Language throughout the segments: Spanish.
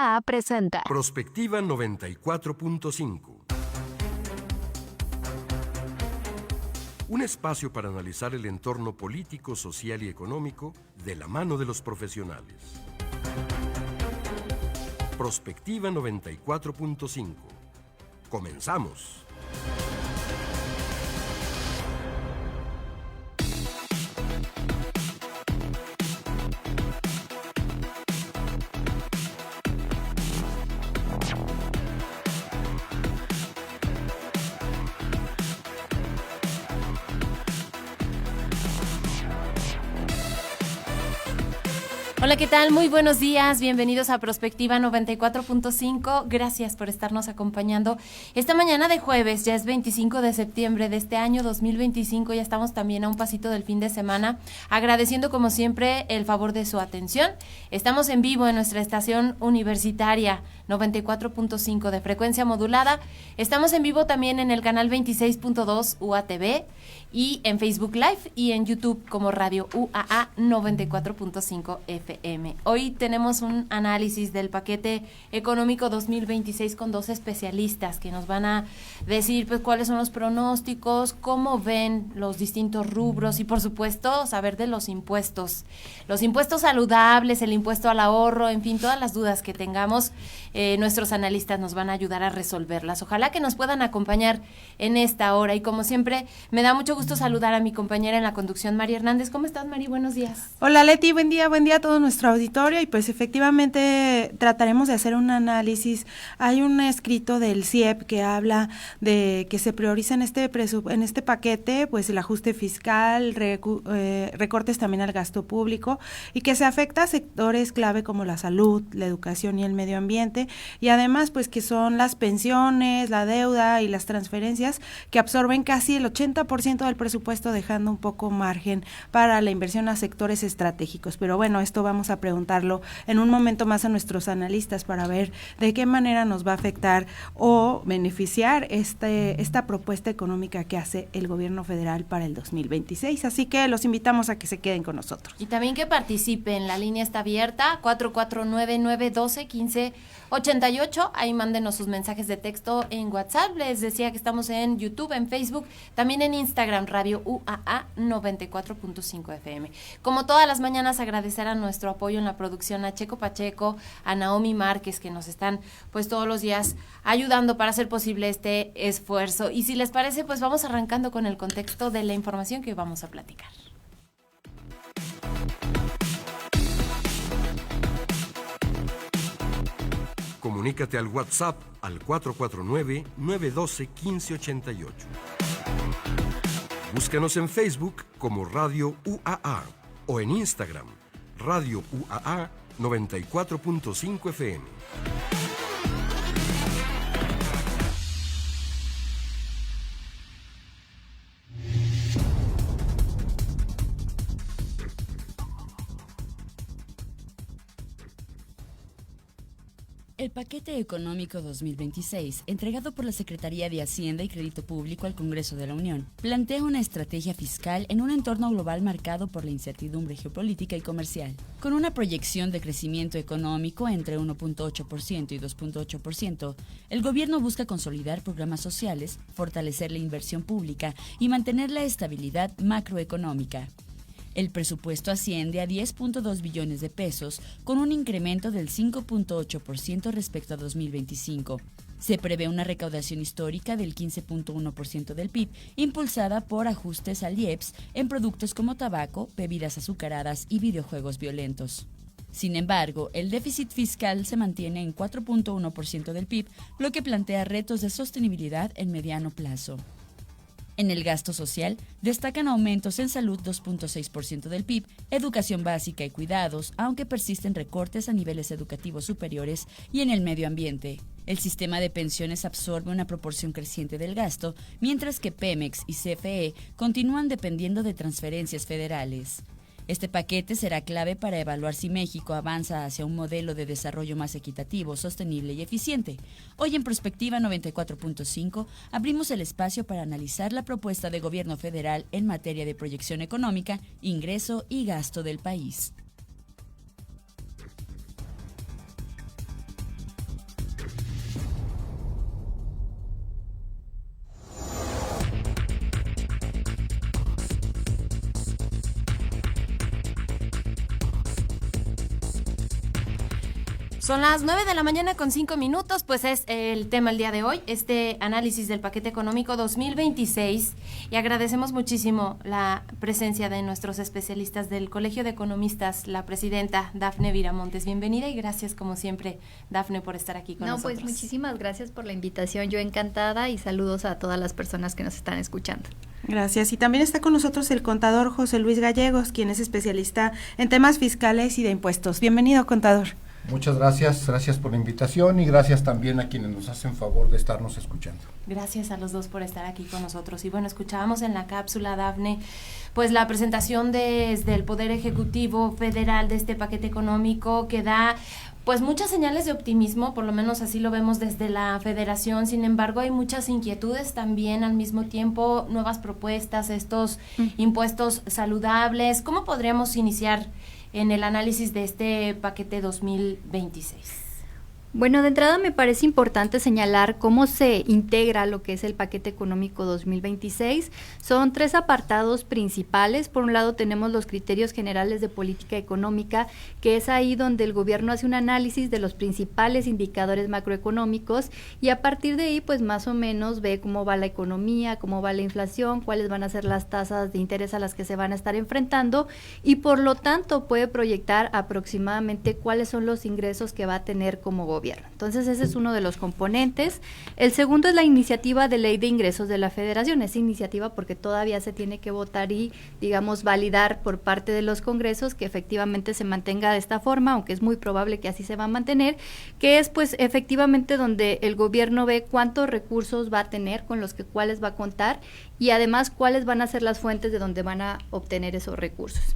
UAA presenta Prospectiva 94.5. Un espacio para analizar el entorno político, social y económico de la mano de los profesionales. Prospectiva 94.5. Comenzamos. Hola, ¿qué tal? Muy buenos días, bienvenidos a Prospectiva 94.5, gracias por estarnos acompañando esta mañana de jueves, ya es 25 de septiembre de este año 2025, ya estamos también a un pasito del fin de semana, agradeciendo como siempre el favor de su atención. Estamos en vivo en nuestra estación universitaria 94.5 de frecuencia modulada, estamos en vivo también en el canal 26.2 UATV y en Facebook Live y en YouTube como Radio UAA 94.5 FM. Hoy tenemos un análisis del paquete económico 2026 con dos especialistas que nos van a decir pues cuáles son los pronósticos, cómo ven los distintos rubros y por supuesto saber de los impuestos saludables, el impuesto al ahorro, en fin, todas las dudas que tengamos, nuestros analistas nos van a ayudar a resolverlas. Ojalá que nos puedan acompañar en esta hora y como siempre me da mucho gusto saludar a mi compañera en la conducción, Mari Hernández. ¿Cómo estás, Mari? Buenos días. Hola, Leti, buen día a todo nuestro auditorio y pues efectivamente trataremos de hacer un análisis. Hay un escrito del CIEP que habla de que se prioriza en este paquete pues el ajuste fiscal, recortes también al gasto público y que se afecta a sectores clave como la salud, la educación y el medio ambiente y además pues que son las pensiones, la deuda y las transferencias que absorben casi el 80% del presupuesto, dejando un poco margen para la inversión a sectores estratégicos. Pero bueno, esto vamos a preguntarlo en un momento más a nuestros analistas para ver de qué manera nos va a afectar o beneficiar esta propuesta económica que hace el gobierno federal para el 2026. Así que los invitamos a que se queden con nosotros. Y también que participen, la línea está abierta, 449-912-1588, ahí mándenos sus mensajes de texto en WhatsApp, les decía que estamos en YouTube, en Facebook, también en Instagram, Radio UAA 94.5 FM. Como todas las mañanas, agradecer a nuestro apoyo en la producción, a Checo Pacheco, a Naomi Márquez, que nos están pues todos los días ayudando para hacer posible este esfuerzo. Y si les parece, pues vamos arrancando con el contexto de la información que vamos a platicar. Comunícate al WhatsApp al 449-912-1588. Búscanos en Facebook como Radio UAA o en Instagram, Radio UAA 94.5 FM. El paquete económico 2026, entregado por la Secretaría de Hacienda y Crédito Público al Congreso de la Unión, plantea una estrategia fiscal en un entorno global marcado por la incertidumbre geopolítica y comercial. Con una proyección de crecimiento económico entre 1.8% y 2.8%, el gobierno busca consolidar programas sociales, fortalecer la inversión pública y mantener la estabilidad macroeconómica. El presupuesto asciende a 10.2 billones de pesos, con un incremento del 5.8% respecto a 2025. Se prevé una recaudación histórica del 15.1% del PIB, impulsada por ajustes al IEPS en productos como tabaco, bebidas azucaradas y videojuegos violentos. Sin embargo, el déficit fiscal se mantiene en 4.1% del PIB, lo que plantea retos de sostenibilidad en mediano plazo. En el gasto social, destacan aumentos en salud 2.6% del PIB, educación básica y cuidados, aunque persisten recortes a niveles educativos superiores y en el medio ambiente. El sistema de pensiones absorbe una proporción creciente del gasto, mientras que Pemex y CFE continúan dependiendo de transferencias federales. Este paquete será clave para evaluar si México avanza hacia un modelo de desarrollo más equitativo, sostenible y eficiente. Hoy en Prospectiva 94.5 abrimos el espacio para analizar la propuesta de gobierno federal en materia de proyección económica, ingreso y gasto del país. Son las 9:05 a.m, pues es el tema el día de hoy, este análisis del paquete económico 2026, y agradecemos muchísimo la presencia de nuestros especialistas del Colegio de Economistas, la presidenta Dafne Viramontes. Bienvenida y gracias como siempre, Dafne, por estar aquí con nosotros. Pues muchísimas gracias por la invitación, yo encantada, y saludos a todas las personas que nos están escuchando. Gracias. Y también está con nosotros el contador José Luis Gallegos, quien es especialista en temas fiscales y de impuestos. Bienvenido, contador. Muchas gracias por la invitación y gracias también a quienes nos hacen favor de estarnos escuchando. Gracias a los dos por estar aquí con nosotros. Y bueno, escuchábamos en la cápsula, Dafne, pues la presentación desde el Poder Ejecutivo Federal de este paquete económico que da pues muchas señales de optimismo, por lo menos así lo vemos desde la Federación. Sin embargo, hay muchas inquietudes también al mismo tiempo, nuevas propuestas, estos impuestos saludables. ¿Cómo podríamos iniciar en el análisis de este paquete 2026? Bueno, de entrada me parece importante señalar cómo se integra lo que es el paquete económico 2026. Son 3 apartados principales. Por un lado tenemos los criterios generales de política económica, que es ahí donde el gobierno hace un análisis de los principales indicadores macroeconómicos y a partir de ahí pues más o menos ve cómo va la economía, cómo va la inflación, cuáles van a ser las tasas de interés a las que se van a estar enfrentando y por lo tanto puede proyectar aproximadamente cuáles son los ingresos que va a tener como gobierno. Entonces ese es uno de los componentes. El segundo es la iniciativa de ley de ingresos de la Federación. Esa iniciativa porque todavía se tiene que votar y, digamos, validar por parte de los congresos que efectivamente se mantenga de esta forma, aunque es muy probable que así se va a mantener, que es pues efectivamente donde el gobierno ve cuántos recursos va a tener, con los que cuáles va a contar y además cuáles van a ser las fuentes de donde van a obtener esos recursos.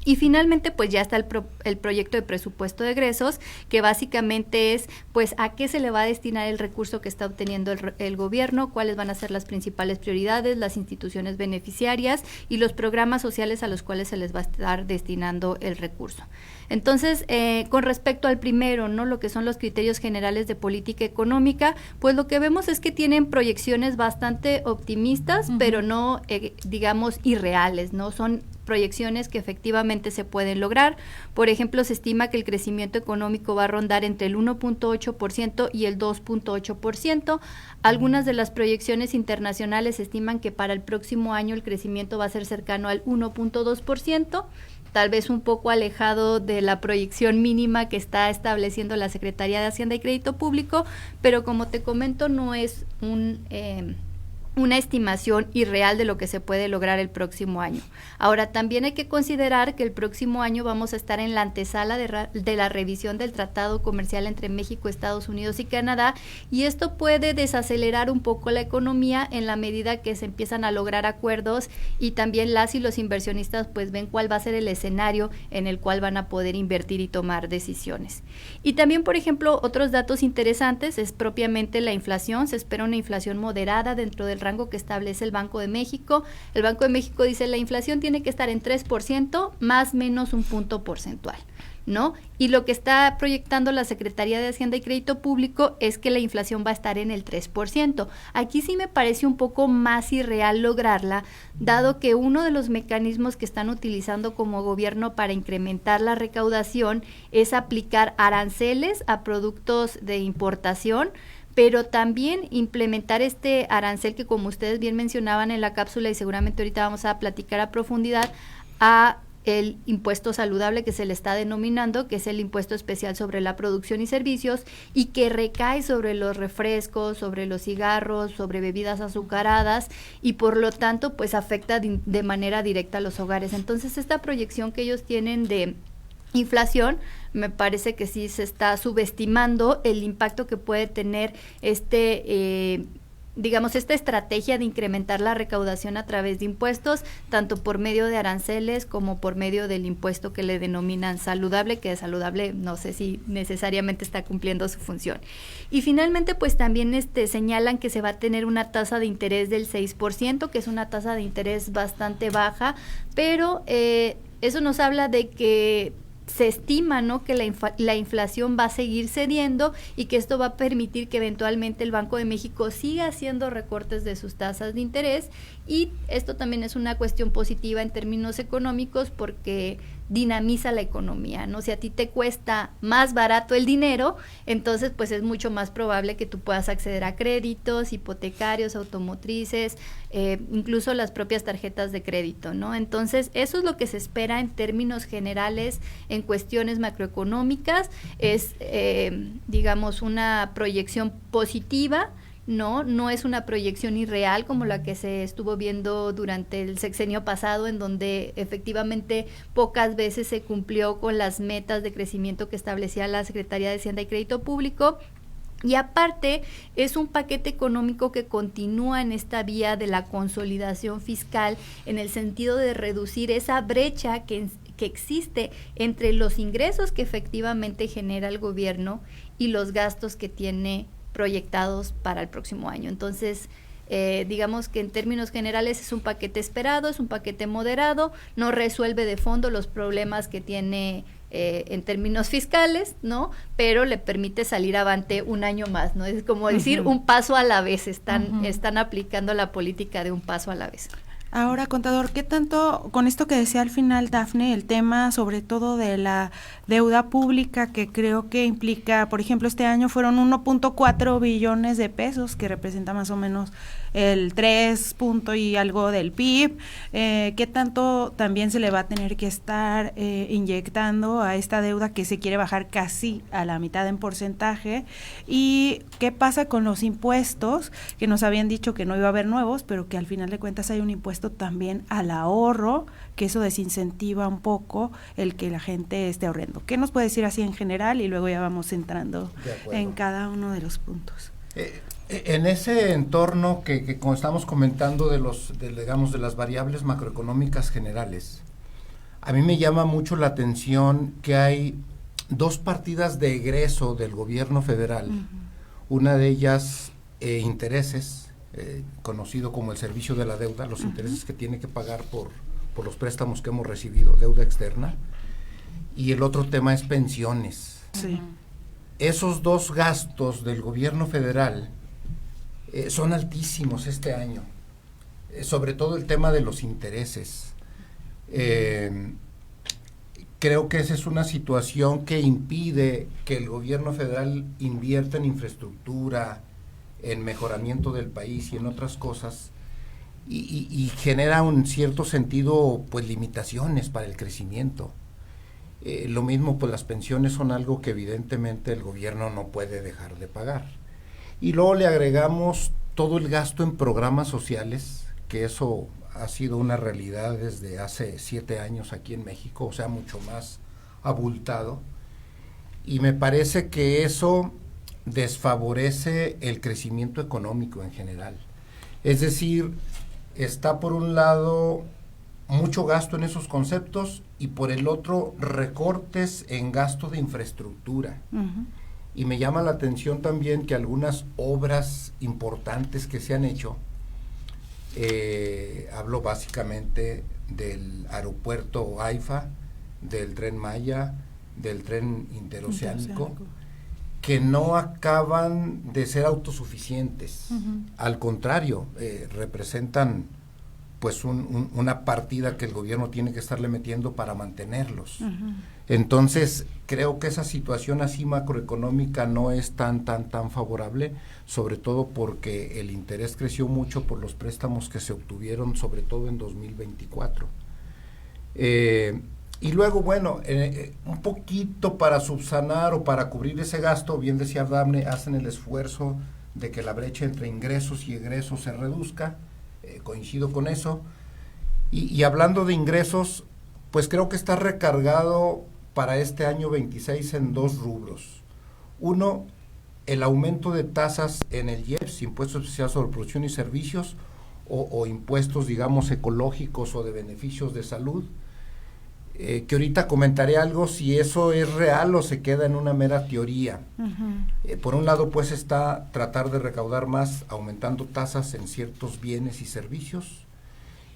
Y finalmente pues ya está el proyecto de presupuesto de egresos, que básicamente es pues a qué se le va a destinar el recurso que está obteniendo el gobierno, cuáles van a ser las principales prioridades, las instituciones beneficiarias y los programas sociales a los cuales se les va a estar destinando el recurso. Entonces, con respecto al primero, ¿no? Lo que son los criterios generales de política económica, pues lo que vemos es que tienen proyecciones bastante optimistas, pero no, digamos, irreales, ¿no? Son proyecciones que efectivamente se pueden lograr. Por ejemplo, se estima que el crecimiento económico va a rondar entre el 1.8% y el 2.8%. Algunas de las proyecciones internacionales estiman que para el próximo año el crecimiento va a ser cercano al 1.2%. Tal vez un poco alejado de la proyección mínima que está estableciendo la Secretaría de Hacienda y Crédito Público, pero como te comento, no es una estimación irreal de lo que se puede lograr el próximo año. Ahora, también hay que considerar que el próximo año vamos a estar en la antesala de la revisión del Tratado Comercial entre México, Estados Unidos y Canadá, y esto puede desacelerar un poco la economía en la medida que se empiezan a lograr acuerdos y también las y los inversionistas pues ven cuál va a ser el escenario en el cual van a poder invertir y tomar decisiones. Y también, por ejemplo, otros datos interesantes es propiamente la inflación. Se espera una inflación moderada dentro del rango que establece el Banco de México. El Banco de México dice la inflación tiene que estar en 3% más menos un punto porcentual, ¿no? Y lo que está proyectando la Secretaría de Hacienda y Crédito Público es que la inflación va a estar en el 3%. Aquí sí me parece un poco más irreal lograrla, dado que uno de los mecanismos que están utilizando como gobierno para incrementar la recaudación es aplicar aranceles a productos de importación, pero también implementar este arancel que, como ustedes bien mencionaban en la cápsula y seguramente ahorita vamos a platicar a profundidad, a el impuesto saludable que se le está denominando, que es el impuesto especial sobre la producción y servicios y que recae sobre los refrescos, sobre los cigarros, sobre bebidas azucaradas y por lo tanto pues afecta de manera directa a los hogares. Entonces esta proyección que ellos tienen de inflación, me parece que sí se está subestimando el impacto que puede tener esta estrategia de incrementar la recaudación a través de impuestos, tanto por medio de aranceles como por medio del impuesto que le denominan saludable, que es saludable, no sé si necesariamente está cumpliendo su función. Y finalmente, pues también señalan que se va a tener una tasa de interés del 6%, que es una tasa de interés bastante baja, pero eso nos habla de que se estima, ¿no?, que la inflación va a seguir cediendo y que esto va a permitir que eventualmente el Banco de México siga haciendo recortes de sus tasas de interés y esto también es una cuestión positiva en términos económicos porque dinamiza la economía, ¿no? Si a ti te cuesta más barato el dinero, entonces pues es mucho más probable que tú puedas acceder a créditos hipotecarios, automotrices, incluso las propias tarjetas de crédito, ¿no? Entonces eso es lo que se espera en términos generales en cuestiones macroeconómicas, es digamos una proyección positiva. No es una proyección irreal como la que se estuvo viendo durante el sexenio pasado, en donde efectivamente pocas veces se cumplió con las metas de crecimiento que establecía la Secretaría de Hacienda y Crédito Público. Y aparte es un paquete económico que continúa en esta vía de la consolidación fiscal, en el sentido de reducir esa brecha que existe entre los ingresos que efectivamente genera el gobierno y los gastos que tiene proyectados para el próximo año. Entonces, digamos que en términos generales es un paquete esperado, es un paquete moderado, no resuelve de fondo los problemas que tiene en términos fiscales, ¿no? Pero le permite salir avante un año más, ¿no? Es como decir un paso a la vez, están aplicando la política de un paso a la vez. Ahora, contador, ¿qué tanto, con esto que decía al final Dafne, el tema sobre todo de la deuda pública, que creo que implica, por ejemplo, este año fueron 1.4 billones de pesos, que representa más o menos el 3 punto y algo del PIB, ¿qué tanto también se le va a tener que estar inyectando a esta deuda que se quiere bajar casi a la mitad en porcentaje? ¿Y qué pasa con los impuestos, que nos habían dicho que no iba a haber nuevos, pero que al final de cuentas hay un impuesto también al ahorro, que eso desincentiva un poco el que la gente esté ahorrando? ¿Qué nos puede decir así en general? Y luego ya vamos entrando en cada uno de los puntos. En ese entorno que como estamos comentando digamos, de las variables macroeconómicas generales, a mí me llama mucho la atención que hay dos partidas de egreso del gobierno federal. Una de ellas, intereses, conocido como el servicio de la deuda, los intereses que tiene que pagar por los préstamos que hemos recibido, deuda externa, y el otro tema es pensiones. Sí. Esos dos gastos del gobierno federal son altísimos este año, sobre todo el tema de los intereses. Creo que esa es una situación que impide que el gobierno federal invierta en infraestructura, en mejoramiento del país y en otras cosas, y genera un cierto sentido, pues, limitaciones para el crecimiento. Lo mismo, pues las pensiones son algo que evidentemente el gobierno no puede dejar de pagar. Y luego le agregamos todo el gasto en programas sociales, que eso ha sido una realidad desde hace 7 años aquí en México, o sea, mucho más abultado. Y me parece que eso desfavorece el crecimiento económico en general. Es decir, está por un lado mucho gasto en esos conceptos y por el otro recortes en gasto de infraestructura. Y me llama la atención también que algunas obras importantes que se han hecho, hablo básicamente del aeropuerto AIFA, del Tren Maya, del tren interoceánico, que no acaban de ser autosuficientes. Al contrario, representan pues una partida que el gobierno tiene que estarle metiendo para mantenerlos. Entonces, creo que esa situación así macroeconómica no es tan favorable, sobre todo porque el interés creció mucho por los préstamos que se obtuvieron, sobre todo en 2024. Y luego, bueno, un poquito para subsanar o para cubrir ese gasto, bien decía Dafne, hacen el esfuerzo de que la brecha entre ingresos y egresos se reduzca. Coincido con eso. Y hablando de ingresos, pues creo que está recargado para este año 26 en 2 rubros. Uno, el aumento de tasas en el IEPS, Impuesto Especial sobre Producción y Servicios, o impuestos, digamos, ecológicos o de beneficios de salud, que ahorita comentaré algo si eso es real o se queda en una mera teoría. Por un lado, pues, está tratar de recaudar más aumentando tasas en ciertos bienes y servicios,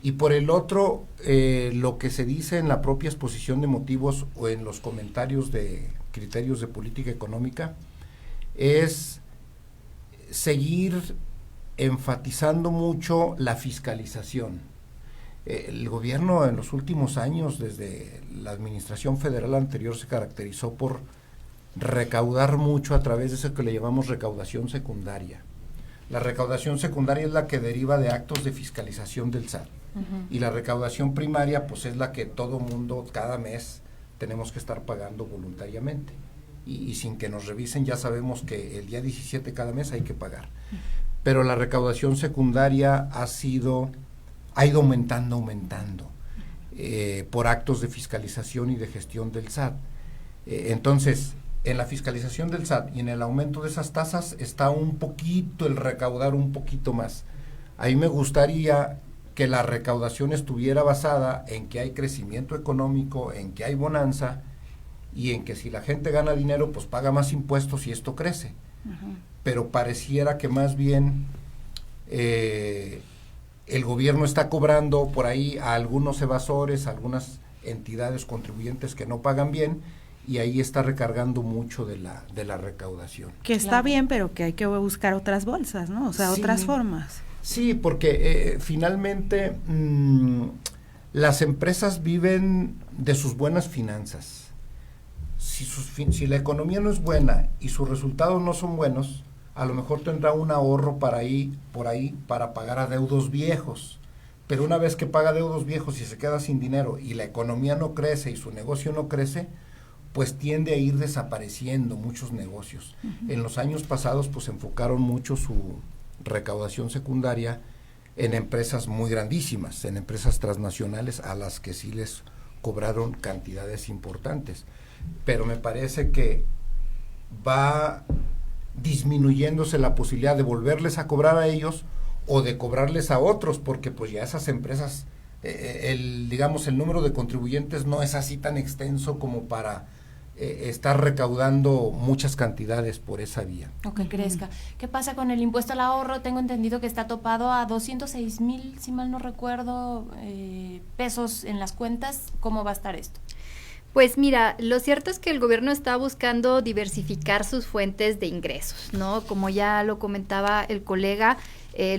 y por el otro, lo que se dice en la propia exposición de motivos o en los comentarios de criterios de política económica, es seguir enfatizando mucho la fiscalización. El gobierno en los últimos años, desde la administración federal anterior, se caracterizó por recaudar mucho a través de eso que le llamamos recaudación secundaria. La recaudación secundaria es la que deriva de actos de fiscalización del SAT. Y la recaudación primaria, pues es la que todo mundo cada mes tenemos que estar pagando voluntariamente. Y sin que nos revisen ya sabemos que el día 17 cada mes hay que pagar. Pero la recaudación secundaria ha ido aumentando por actos de fiscalización y de gestión del SAT. Entonces, en la fiscalización del SAT y en el aumento de esas tasas está un poquito el recaudar un poquito más. A mí me gustaría que la recaudación estuviera basada en que hay crecimiento económico, en que hay bonanza y en que si la gente gana dinero, pues paga más impuestos y esto crece. Pero pareciera que más bien el gobierno está cobrando por ahí a algunos evasores, a algunas entidades contribuyentes que no pagan bien, y ahí está recargando mucho de la recaudación. Que está bien, pero que hay que buscar otras bolsas, ¿no? O sea, otras formas. Sí, porque finalmente las empresas viven de sus buenas finanzas. Si la economía no es buena y sus resultados no son buenos, a lo mejor tendrá un ahorro por ahí para pagar adeudos viejos. Pero una vez que paga adeudos viejos y se queda sin dinero y la economía no crece y su negocio no crece, pues tiende a ir desapareciendo muchos negocios. En los años pasados pues enfocaron mucho su recaudación secundaria en empresas muy grandísimas, en empresas transnacionales a las que sí les cobraron cantidades importantes. Pero me parece que va disminuyéndose la posibilidad de volverles a cobrar a ellos o de cobrarles a otros, porque pues ya esas empresas, el número de contribuyentes no es así tan extenso como para estar recaudando muchas cantidades por esa vía. O que crezca. ¿Qué pasa con el impuesto al ahorro? Tengo entendido que está topado a 206,000, si mal no recuerdo, pesos en las cuentas. ¿Cómo va a estar esto? Pues mira, lo cierto es que el gobierno está buscando diversificar sus fuentes de ingresos, ¿no? Como ya lo comentaba el colega,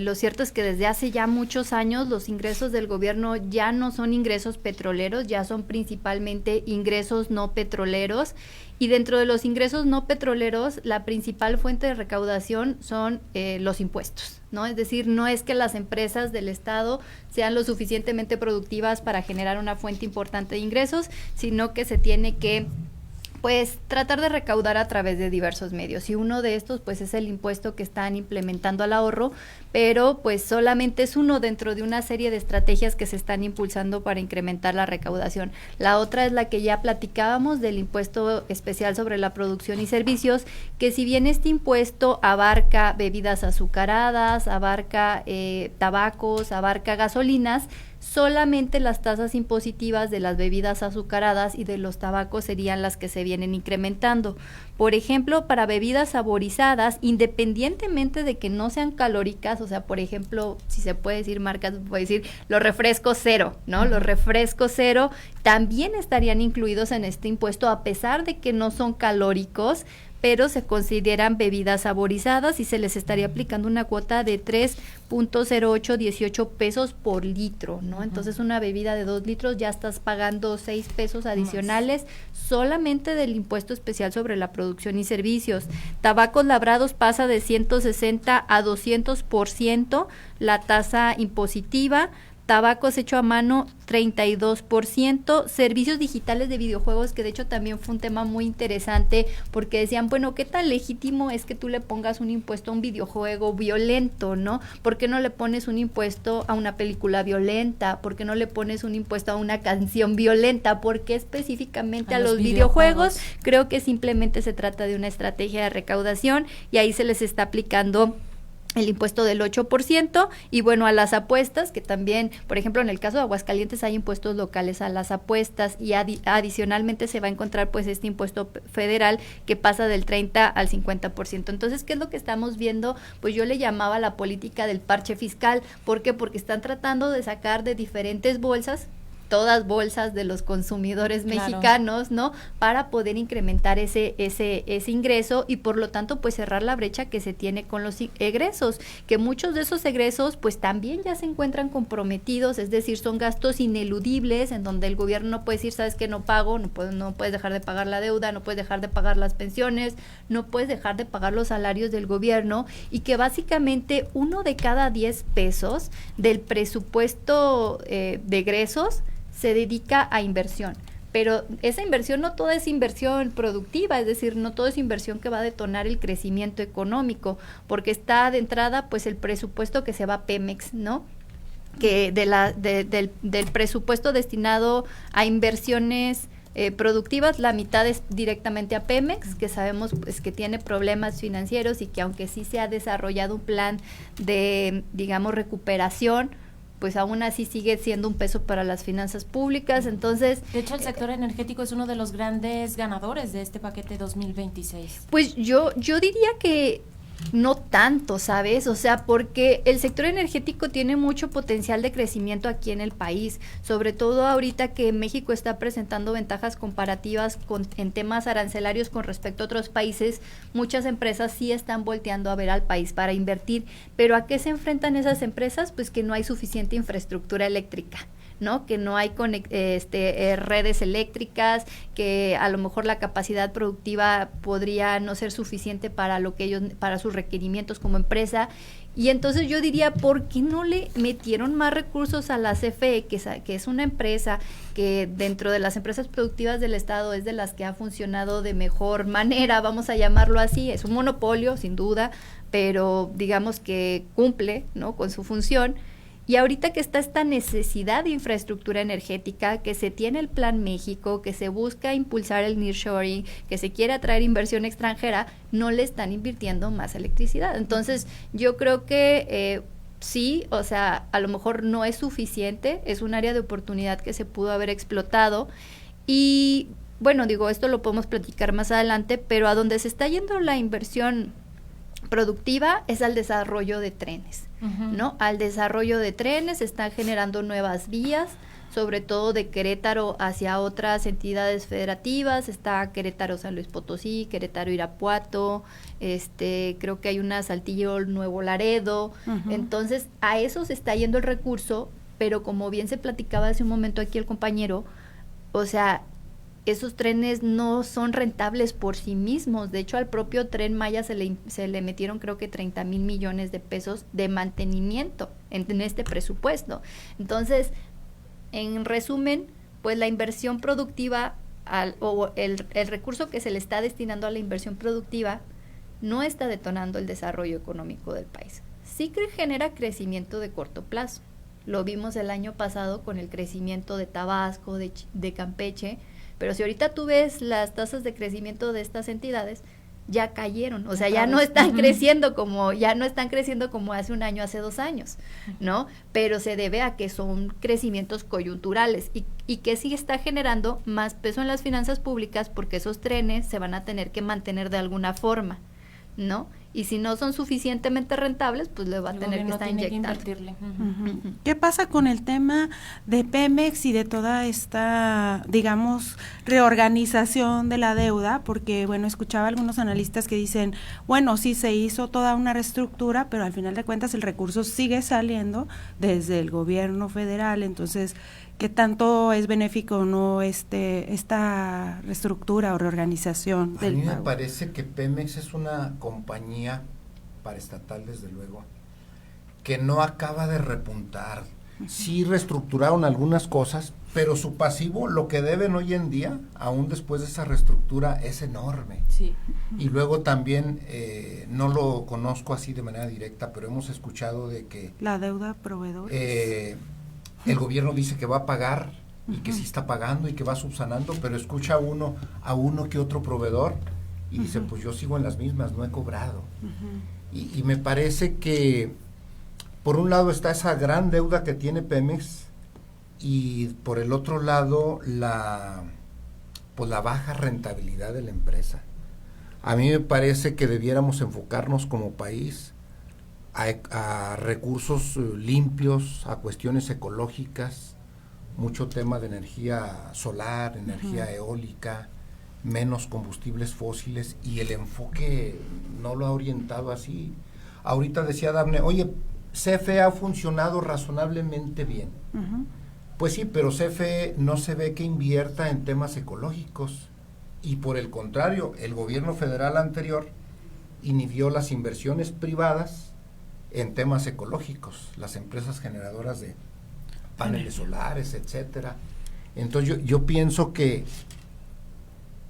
lo cierto es que desde hace ya muchos años los ingresos del gobierno ya no son ingresos petroleros, ya son principalmente ingresos no petroleros, y dentro de los ingresos no petroleros la principal fuente de recaudación son los impuestos, ¿no? Es decir, no es que las empresas del Estado sean lo suficientemente productivas para generar una fuente importante de ingresos, sino que se tiene que pues tratar de recaudar a través de diversos medios, y uno de estos pues es el impuesto que están implementando al ahorro, pero pues solamente es uno dentro de una serie de estrategias que se están impulsando para incrementar la recaudación. La otra es la que ya platicábamos del impuesto especial sobre la producción y servicios, que si bien este impuesto abarca bebidas azucaradas, abarca tabacos, abarca gasolinas, solamente las tasas impositivas de las bebidas azucaradas y de los tabacos serían las que se vienen incrementando. Por ejemplo, para bebidas saborizadas, independientemente de que no sean calóricas, o sea, por ejemplo, si se puede decir marcas, se puede decir los refrescos cero, ¿no? Los refrescos cero también estarían incluidos en este impuesto, a pesar de que no son calóricos, pero se consideran bebidas saborizadas y se les estaría aplicando una cuota de 3.0818 pesos por litro, ¿no? Entonces una bebida de 2 litros ya estás pagando 6 pesos adicionales solamente del impuesto especial sobre la producción y servicios. Tabacos labrados pasa de 160 a 200% la tasa impositiva. Tabacos hecho a mano 32%, servicios digitales de videojuegos, que de hecho también fue un tema muy interesante, porque decían, bueno, ¿qué tan legítimo es que tú le pongas un impuesto a un videojuego violento, ¿no? ¿Por qué no le pones un impuesto a una película violenta? ¿Por qué no le pones un impuesto a una canción violenta? ¿Por qué específicamente a los videojuegos? Creo que simplemente se trata de una estrategia de recaudación y ahí se les está aplicando el impuesto del 8%, y bueno, a las apuestas, que también, por ejemplo, en el caso de Aguascalientes hay impuestos locales a las apuestas, y adicionalmente se va a encontrar pues este impuesto federal que pasa del 30 al 50%. Entonces, ¿qué es lo que estamos viendo? Pues yo le llamaba la política del parche fiscal. ¿Por qué? Porque están tratando de sacar de diferentes bolsas todas bolsas de los consumidores mexicanos, ¿no? Para poder incrementar ese ingreso y por lo tanto pues cerrar la brecha que se tiene con los egresos, que muchos de esos egresos pues también ya se encuentran comprometidos, es decir, son gastos ineludibles en donde el gobierno no puede decir, sabes que no pago, no puedes dejar de pagar la deuda, no puedes dejar de pagar las pensiones, no puedes dejar de pagar los salarios del gobierno, y que básicamente 1 de cada 10 pesos del presupuesto de egresos se dedica a inversión, pero esa inversión no toda es inversión productiva, es decir, no todo es inversión que va a detonar el crecimiento económico, porque está de entrada pues el presupuesto que se va a Pemex, ¿no? Que del presupuesto destinado a inversiones productivas, la mitad es directamente a Pemex, que sabemos pues que tiene problemas financieros y que aunque sí se ha desarrollado un plan de, digamos, recuperación, pues aún así sigue siendo un peso para las finanzas públicas. Entonces, de hecho, el sector energético es uno de los grandes ganadores de este paquete 2026. Pues yo diría que no tanto, ¿sabes? O sea, porque el sector energético tiene mucho potencial de crecimiento aquí en el país, sobre todo ahorita que México está presentando ventajas comparativas en temas arancelarios con respecto a otros países. Muchas empresas sí están volteando a ver al país para invertir, pero ¿a qué se enfrentan esas empresas? Pues que no hay suficiente infraestructura eléctrica, ¿no? Que no hay redes eléctricas, que a lo mejor la capacidad productiva podría no ser suficiente para para sus requerimientos como empresa. Y entonces yo diría, ¿por qué no le metieron más recursos a la CFE, que es una empresa que dentro de las empresas productivas del Estado es de las que ha funcionado de mejor manera, vamos a llamarlo así? Es un monopolio, sin duda, pero digamos que cumple, ¿no?, con su función. Y ahorita que está esta necesidad de infraestructura energética, que se tiene el Plan México, que se busca impulsar el nearshoring, que se quiere atraer inversión extranjera, no le están invirtiendo más electricidad. Entonces, yo creo que sí, o sea, a lo mejor no es suficiente, es un área de oportunidad que se pudo haber explotado. Y bueno, digo, esto lo podemos platicar más adelante, pero a donde se está yendo la inversión productiva es al desarrollo de trenes, ¿no? Al desarrollo de trenes, se están generando nuevas vías, sobre todo de Querétaro hacia otras entidades federativas. Está Querétaro San Luis Potosí, Querétaro Irapuato, creo que hay una Saltillo Nuevo Laredo. Entonces a eso se está yendo el recurso, pero como bien se platicaba hace un momento aquí el compañero, o sea, esos trenes no son rentables por sí mismos. De hecho, al propio Tren Maya se le metieron creo que 30,000 millones de pesos de mantenimiento en este presupuesto. Entonces, en resumen, pues la inversión productiva o el recurso que se le está destinando a la inversión productiva no está detonando el desarrollo económico del país. Sí que genera crecimiento de corto plazo. Lo vimos el año pasado con el crecimiento de Tabasco, de Campeche. Pero si ahorita tú ves las tasas de crecimiento de estas entidades, ya cayeron, o sea, ya no están creciendo como hace un año, hace 2 años, ¿no? Pero se debe a que son crecimientos coyunturales y que sí está generando más peso en las finanzas públicas, porque esos trenes se van a tener que mantener de alguna forma, ¿no? Y si no son suficientemente rentables, pues le va a tener que estar inyectando. ¿Qué pasa con el tema de Pemex y de toda esta, digamos, reorganización de la deuda? Porque, bueno, escuchaba algunos analistas que dicen, bueno, sí se hizo toda una reestructura, pero al final de cuentas el recurso sigue saliendo desde el gobierno federal. Entonces, ¿qué tanto es benéfico o no esta reestructura o reorganización del pago? A mí me parece que Pemex es una compañía paraestatal, desde luego, que no acaba de repuntar. Sí reestructuraron algunas cosas, pero su pasivo, lo que deben hoy en día, aún después de esa reestructura, es enorme. Sí. Y luego también, no lo conozco así de manera directa, pero hemos escuchado de que la deuda proveedores. El gobierno dice que va a pagar y que sí está pagando y que va subsanando, pero escucha a uno que otro proveedor y dice, pues yo sigo en las mismas, no he cobrado. Y me parece que por un lado está esa gran deuda que tiene Pemex y por el otro lado la baja rentabilidad de la empresa. A mí me parece que debiéramos enfocarnos como país a recursos limpios, a cuestiones ecológicas, mucho tema de energía solar, energía eólica, menos combustibles fósiles, y el enfoque no lo ha orientado así. Ahorita decía Dafne, oye, CFE ha funcionado razonablemente bien. Pues sí, pero CFE no se ve que invierta en temas ecológicos, y por el contrario, el gobierno federal anterior inhibió las inversiones privadas en temas ecológicos, las empresas generadoras de paneles solares, etcétera. Entonces yo pienso que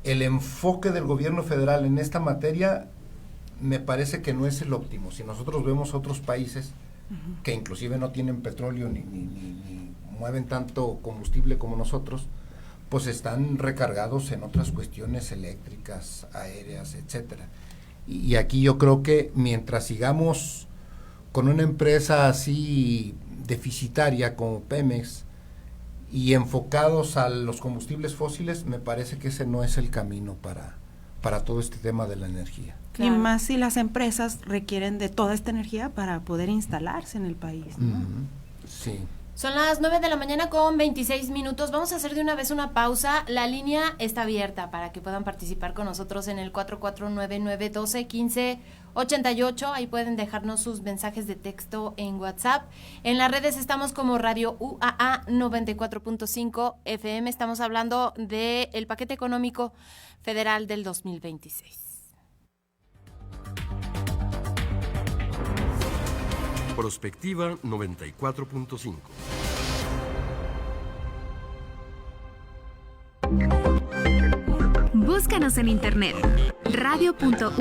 el enfoque del gobierno federal en esta materia me parece que no es el óptimo. Si nosotros vemos otros países que inclusive no tienen petróleo ni mueven tanto combustible como nosotros, pues están recargados en otras cuestiones eléctricas, aéreas, etcétera. Y aquí yo creo que mientras sigamos con una empresa así deficitaria como Pemex y enfocados a los combustibles fósiles, me parece que ese no es el camino para todo este tema de la energía. Claro. Y más si las empresas requieren de toda esta energía para poder instalarse en el país, ¿no? Sí. Son las 9:26 a.m. Vamos a hacer de una vez una pausa. La línea está abierta para que puedan participar con nosotros en el 4499121588. Ahí pueden dejarnos sus mensajes de texto en WhatsApp. En las redes estamos como Radio UAA 94.5 FM. Estamos hablando del paquete económico federal del 2026. Prospectiva 94.5. Búscanos en internet radio.uaa.mx.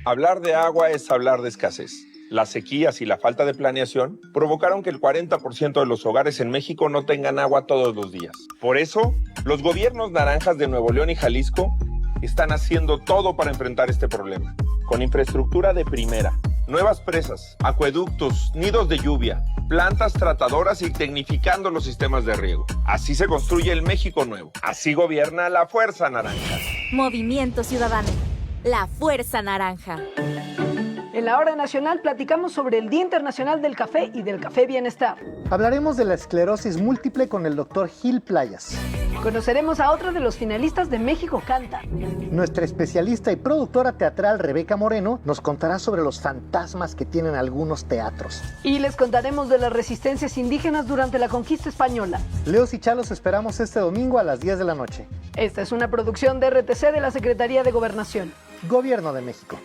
Hablar de agua es hablar de escasez. Las sequías y la falta de planeación provocaron que el 40% de los hogares en México no tengan agua todos los días. Por eso, los gobiernos naranjas de Nuevo León y Jalisco están haciendo todo para enfrentar este problema. Con infraestructura de primera, nuevas presas, acueductos, nidos de lluvia, plantas tratadoras y tecnificando los sistemas de riego. Así se construye el México nuevo. Así gobierna la Fuerza Naranja. Movimiento Ciudadano. La Fuerza Naranja. En la Hora Nacional platicamos sobre el Día Internacional del Café y del Café Bienestar. Hablaremos de la esclerosis múltiple con el Dr. Gil Playas. Conoceremos a otro de los finalistas de México Canta. Nuestra especialista y productora teatral Rebeca Moreno nos contará sobre los fantasmas que tienen algunos teatros. Y les contaremos de las resistencias indígenas durante la conquista española. Leos y Chalos esperamos este domingo a las 10 de la noche. Esta es una producción de RTC de la Secretaría de Gobernación. Gobierno de México.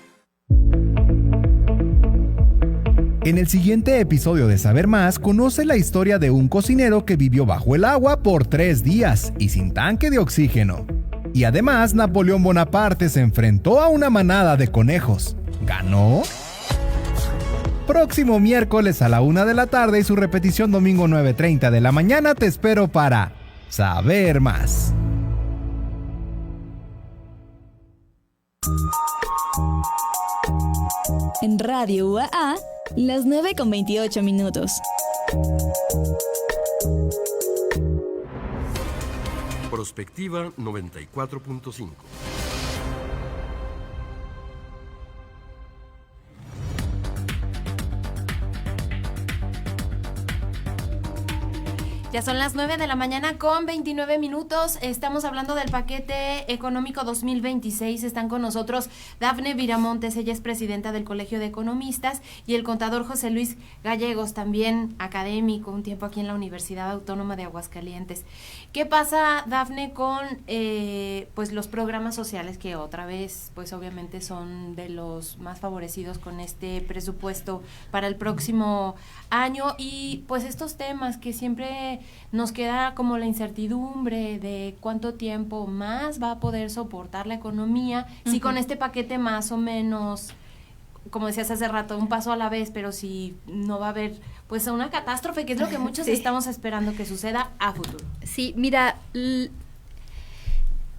En el siguiente episodio de Saber Más, conoce la historia de un cocinero que vivió bajo el agua por 3 días y sin tanque de oxígeno. Y además, Napoleón Bonaparte se enfrentó a una manada de conejos. ¿Ganó? Próximo miércoles a la 1 de la tarde y su repetición domingo 9:30 de la mañana te espero para Saber Más. En Radio UAA, las 9:28. Prospectiva 94.5. Ya son las 9:29 a.m. Estamos hablando del paquete económico 2026. Están con nosotros Dafne Viramontes, ella es presidenta del Colegio de Economistas, y el contador José Luis Gallegos, también académico, un tiempo aquí en la Universidad Autónoma de Aguascalientes. ¿Qué pasa, Dafne, con pues los programas sociales que otra vez, pues obviamente son de los más favorecidos con este presupuesto para el próximo año? Y pues estos temas que siempre nos queda como la incertidumbre de cuánto tiempo más va a poder soportar la economía, si con este paquete más o menos, como decías hace rato, un paso a la vez, pero si no va a haber pues una catástrofe, que es lo que muchos estamos esperando que suceda a futuro. Sí, mira,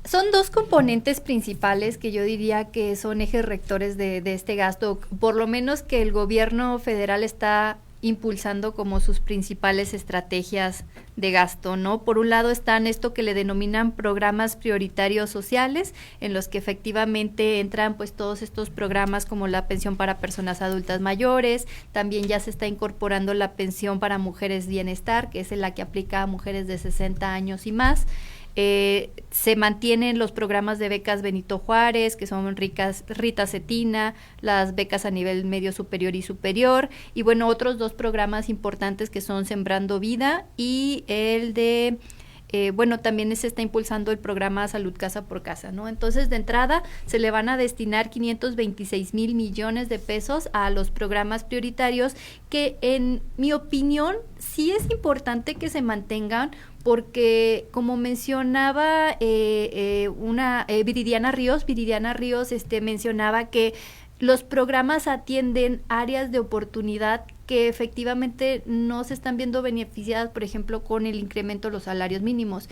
son dos componentes principales que yo diría que son ejes rectores de este gasto, por lo menos que el gobierno federal está impulsando como sus principales estrategias de gasto, ¿no? Por un lado están esto que le denominan programas prioritarios sociales, en los que efectivamente entran pues todos estos programas como la pensión para personas adultas mayores, también ya se está incorporando la pensión para mujeres bienestar, que es la que aplica a mujeres de 60 años y más. Se mantienen los programas de becas Benito Juárez, que son Rita Cetina, las becas a nivel medio superior y superior, y bueno, otros 2 programas importantes que son Sembrando Vida y el de también se está impulsando el programa Salud Casa por Casa, ¿no? Entonces, de entrada, se le van a destinar 526,000 millones de pesos a los programas prioritarios, que en mi opinión sí es importante que se mantengan, porque como mencionaba Viridiana Ríos mencionaba que los programas atienden áreas de oportunidad que efectivamente no se están viendo beneficiadas, por ejemplo, con el incremento de los salarios mínimos.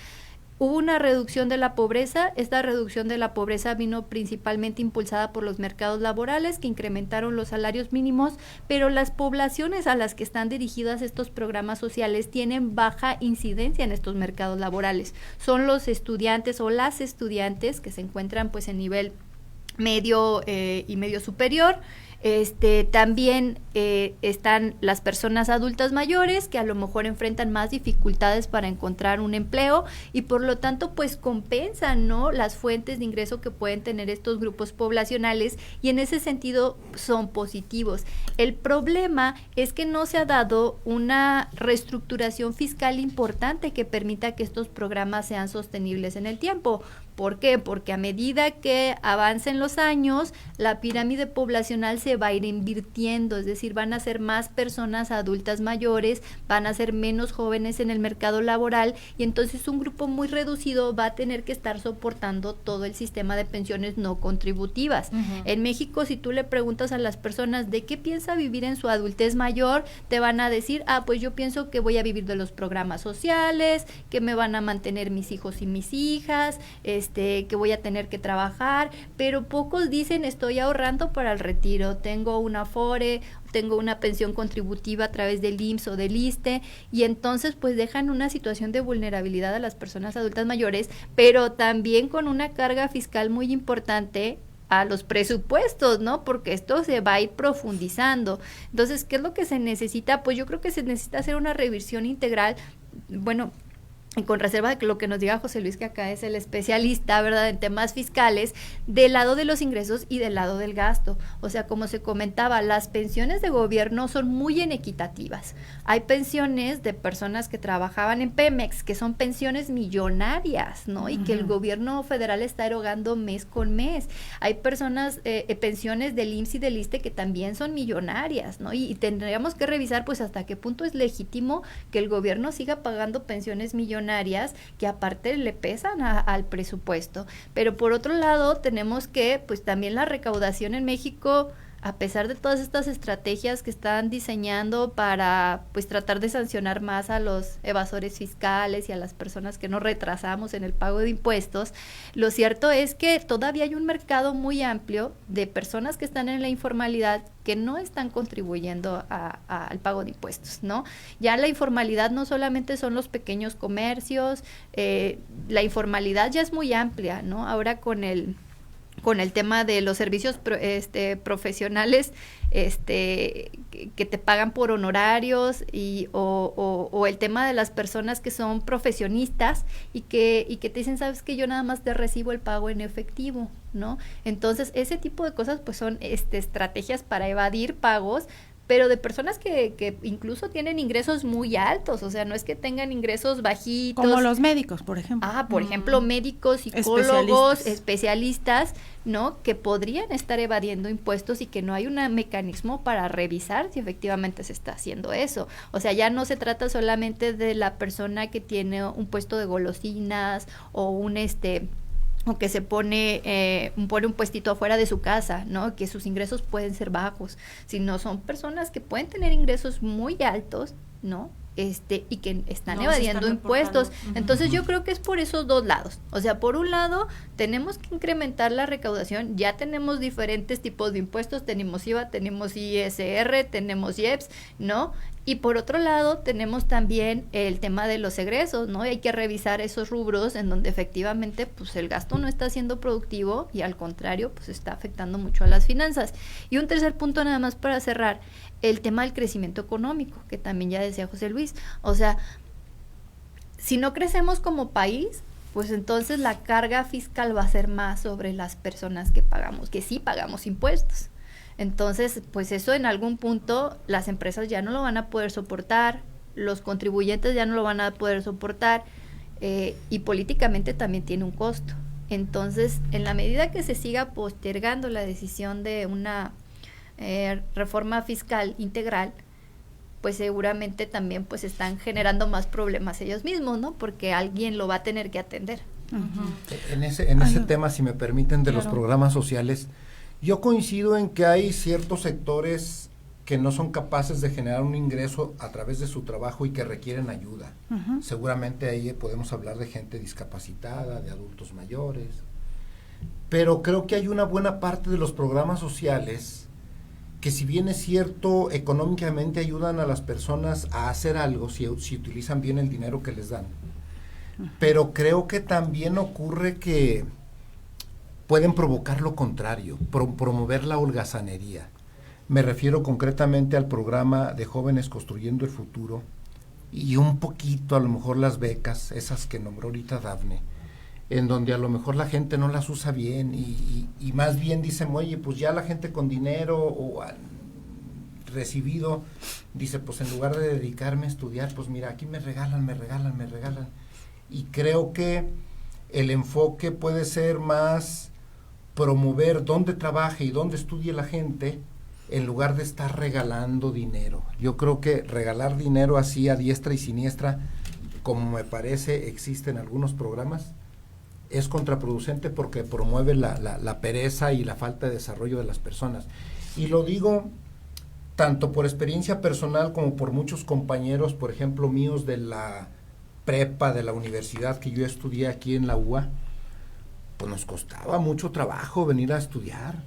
Hubo una reducción de la pobreza. Esta reducción de la pobreza vino principalmente impulsada por los mercados laborales, que incrementaron los salarios mínimos, pero las poblaciones a las que están dirigidas estos programas sociales tienen baja incidencia en estos mercados laborales. Son los estudiantes o las estudiantes que se encuentran pues en nivel medio y medio superior. También están las personas adultas mayores, que a lo mejor enfrentan más dificultades para encontrar un empleo, y por lo tanto pues compensan, ¿no?, las fuentes de ingreso que pueden tener estos grupos poblacionales, y en ese sentido son positivos. El problema es que no se ha dado una reestructuración fiscal importante que permita que estos programas sean sostenibles en el tiempo. ¿Por qué? Porque a medida que avancen los años, la pirámide poblacional se va a ir invirtiendo, es decir, van a ser más personas adultas mayores, van a ser menos jóvenes en el mercado laboral, y entonces un grupo muy reducido va a tener que estar soportando todo el sistema de pensiones no contributivas. En México, si tú le preguntas a las personas de qué piensa vivir en su adultez mayor, te van a decir, pues yo pienso que voy a vivir de los programas sociales, que me van a mantener mis hijos y mis hijas, que voy a tener que trabajar, pero pocos dicen estoy ahorrando para el retiro, tengo una Afore, tengo una pensión contributiva a través del IMSS o del ISSSTE, y entonces pues dejan una situación de vulnerabilidad a las personas adultas mayores, pero también con una carga fiscal muy importante a los presupuestos, ¿no? Porque esto se va a ir profundizando. Entonces, ¿qué es lo que se necesita? Pues yo creo que se necesita hacer una revisión integral, bueno, y con reserva de que lo que nos diga José Luis, que acá es el especialista, ¿verdad?, en temas fiscales, del lado de los ingresos y del lado del gasto. O sea, como se comentaba, las pensiones de gobierno son muy inequitativas. Hay pensiones de personas que trabajaban en Pemex, que son pensiones millonarias, ¿no? Y que el gobierno federal está erogando mes con mes. Hay personas, pensiones del IMSS y del ISSSTE que también son millonarias, ¿no? Y tendríamos que revisar, pues, hasta qué punto es legítimo que el gobierno siga pagando pensiones millonarias, que aparte le pesan al presupuesto. Pero por otro lado tenemos que pues también la recaudación en México, a pesar de todas estas estrategias que están diseñando para pues tratar de sancionar más a los evasores fiscales y a las personas que no retrasamos en el pago de impuestos, lo cierto es que todavía hay un mercado muy amplio de personas que están en la informalidad que no están contribuyendo al pago de impuestos, ¿no? Ya la informalidad no solamente son los pequeños comercios, la informalidad ya es muy amplia, ¿no? Ahora con el tema de los servicios profesionales que te pagan por honorarios o el tema de las personas que son profesionistas y que te dicen, sabes que yo nada más te recibo el pago en efectivo, ¿no? Entonces ese tipo de cosas pues son estrategias para evadir pagos, pero de personas que incluso tienen ingresos muy altos, o sea, no es que tengan ingresos bajitos. Como los médicos, por ejemplo. Por ejemplo, médicos, psicólogos, especialistas, ¿no?, que podrían estar evadiendo impuestos y que no hay un mecanismo para revisar si efectivamente se está haciendo eso. O sea, ya no se trata solamente de la persona que tiene un puesto de golosinas o o que se pone un puestito afuera de su casa, ¿no?, que sus ingresos pueden ser bajos, sino son personas que pueden tener ingresos muy altos, ¿no?, y que están evadiendo impuestos. Entonces yo creo que es por esos dos lados. O sea, por un lado tenemos que incrementar la recaudación, ya tenemos diferentes tipos de impuestos, tenemos IVA, tenemos ISR, tenemos IEPS, ¿no? Y por otro lado, tenemos también el tema de los egresos, ¿no? Y hay que revisar esos rubros en donde efectivamente pues el gasto no está siendo productivo y al contrario, pues está afectando mucho a las finanzas. Y un tercer punto nada más para cerrar, el tema del crecimiento económico, que también ya decía José Luis. O sea, si no crecemos como país, pues entonces la carga fiscal va a ser más sobre las personas que sí pagamos impuestos. Entonces, pues eso en algún punto las empresas ya no lo van a poder soportar, los contribuyentes ya no lo van a poder soportar y políticamente también tiene un costo. Entonces, en la medida que se siga postergando la decisión de una reforma fiscal integral, pues seguramente también pues están generando más problemas ellos mismos, ¿no? Porque alguien lo va a tener que atender. En ese tema, si me permiten, de los programas sociales, yo coincido en que hay ciertos sectores que no son capaces de generar un ingreso a través de su trabajo y que requieren ayuda. Seguramente ahí podemos hablar de gente discapacitada, de adultos mayores, pero creo que hay una buena parte de los programas sociales que, si bien es cierto, económicamente ayudan a las personas a hacer algo si utilizan bien el dinero que les dan, pero creo que también ocurre que pueden provocar lo contrario, promover la holgazanería. Me refiero concretamente al programa de Jóvenes Construyendo el Futuro y un poquito a lo mejor las becas, esas que nombró ahorita Dafne, en donde a lo mejor la gente no las usa bien y más bien dicen, oye, pues ya la gente con dinero o recibido, dice, pues en lugar de dedicarme a estudiar, pues mira, aquí me regalan. Y creo que el enfoque puede ser más promover dónde trabaje y dónde estudie la gente, en lugar de estar regalando dinero. Yo creo que regalar dinero así a diestra y siniestra, como me parece existe en algunos programas, es contraproducente porque promueve la pereza y la falta de desarrollo de las personas. Y lo digo tanto por experiencia personal como por muchos compañeros, por ejemplo, míos de la prepa, de la universidad que yo estudié aquí en la UA, pues nos costaba mucho trabajo venir a estudiar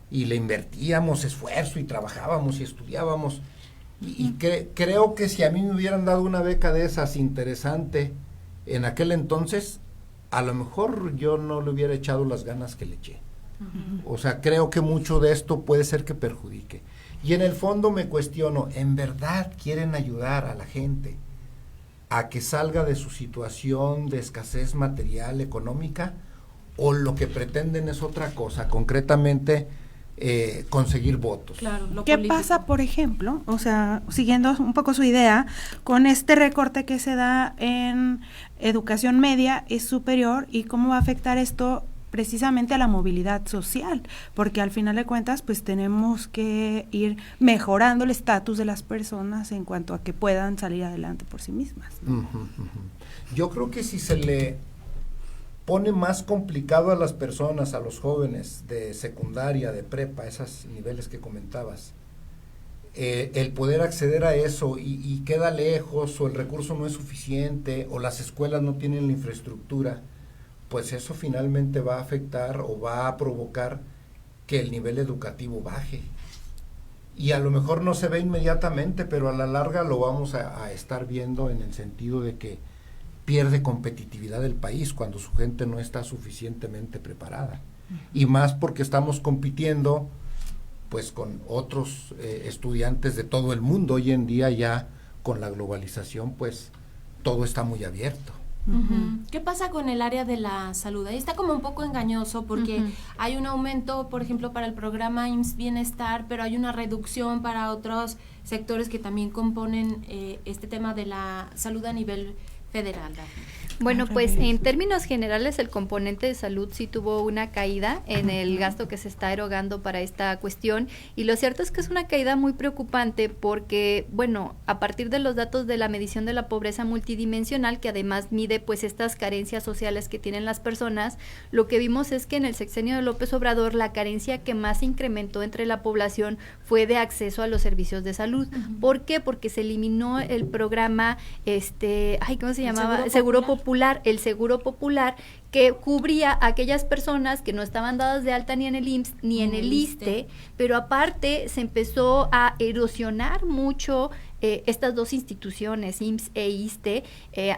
y le invertíamos esfuerzo y trabajábamos y estudiábamos y creo que si a mí me hubieran dado una beca de esas interesante en aquel entonces, a lo mejor yo no le hubiera echado las ganas que le eché. O sea, creo que mucho de esto puede ser que perjudique. Y en el fondo me cuestiono, ¿en verdad quieren ayudar a la gente a que salga de su situación de escasez material, económica, o lo que pretenden es otra cosa, concretamente conseguir votos? Claro, ¿qué pasa, por ejemplo, o sea, siguiendo un poco su idea, con este recorte que se da en educación media y superior, y cómo va a afectar esto precisamente a la movilidad social? Porque al final de cuentas, pues tenemos que ir mejorando el estatus de las personas en cuanto a que puedan salir adelante por sí mismas, ¿no? Yo creo que si se le pone más complicado a las personas, a los jóvenes de secundaria, de prepa, esos niveles que comentabas, el poder acceder a eso y queda lejos, o el recurso no es suficiente, o las escuelas no tienen la infraestructura, pues eso finalmente va a afectar o va a provocar que el nivel educativo baje. Y a lo mejor no se ve inmediatamente, pero a la larga lo vamos a estar viendo, en el sentido de que pierde competitividad el país cuando su gente no está suficientemente preparada. Y más porque estamos compitiendo pues con otros estudiantes de todo el mundo. Hoy en día, ya con la globalización, pues todo está muy abierto. ¿Qué pasa con el área de la salud? Ahí está como un poco engañoso porque hay un aumento, por ejemplo, para el programa IMSS Bienestar, pero hay una reducción para otros sectores que también componen este tema de la salud a nivel federal. Bueno, pues en términos generales el componente de salud sí tuvo una caída en el gasto que se está erogando para esta cuestión, y lo cierto es que es una caída muy preocupante porque, bueno, a partir de los datos de la medición de la pobreza multidimensional, que además mide pues estas carencias sociales que tienen las personas, lo que vimos es que en el sexenio de López Obrador la carencia que más se incrementó entre la población fue de acceso a los servicios de salud. ¿Por qué? Porque se eliminó el programa, ¿cómo se llamaba? Seguro Popular, el Seguro Popular, que cubría a aquellas personas que no estaban dadas de alta ni en el IMSS ni en el ISSSTE, pero aparte se empezó a erosionar mucho estas dos instituciones, IMSS e ISSSTE,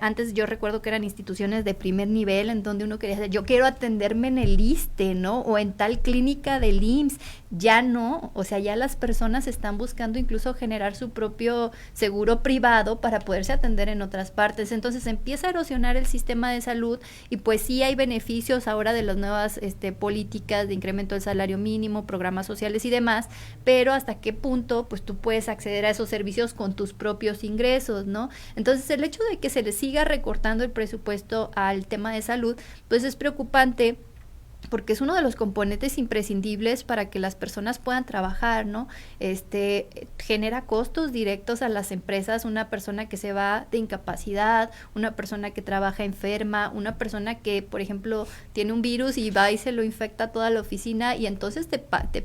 antes yo recuerdo que eran instituciones de primer nivel en donde uno quería decir, yo quiero atenderme en el ISSSTE, ¿no? O en tal clínica del IMSS. Ya no, o sea, ya las personas están buscando incluso generar su propio seguro privado para poderse atender en otras partes. Entonces empieza a erosionar el sistema de salud y pues sí hay beneficios ahora de las nuevas políticas de incremento del salario mínimo, programas sociales y demás, pero hasta qué punto pues tú puedes acceder a esos servicios con tus propios ingresos, ¿no? Entonces el hecho de que se le siga recortando el presupuesto al tema de salud, pues es preocupante, porque es uno de los componentes imprescindibles para que las personas puedan trabajar, ¿no? Genera costos directos a las empresas, una persona que se va de incapacidad, una persona que trabaja enferma, una persona que, por ejemplo, tiene un virus y va y se lo infecta a toda la oficina y entonces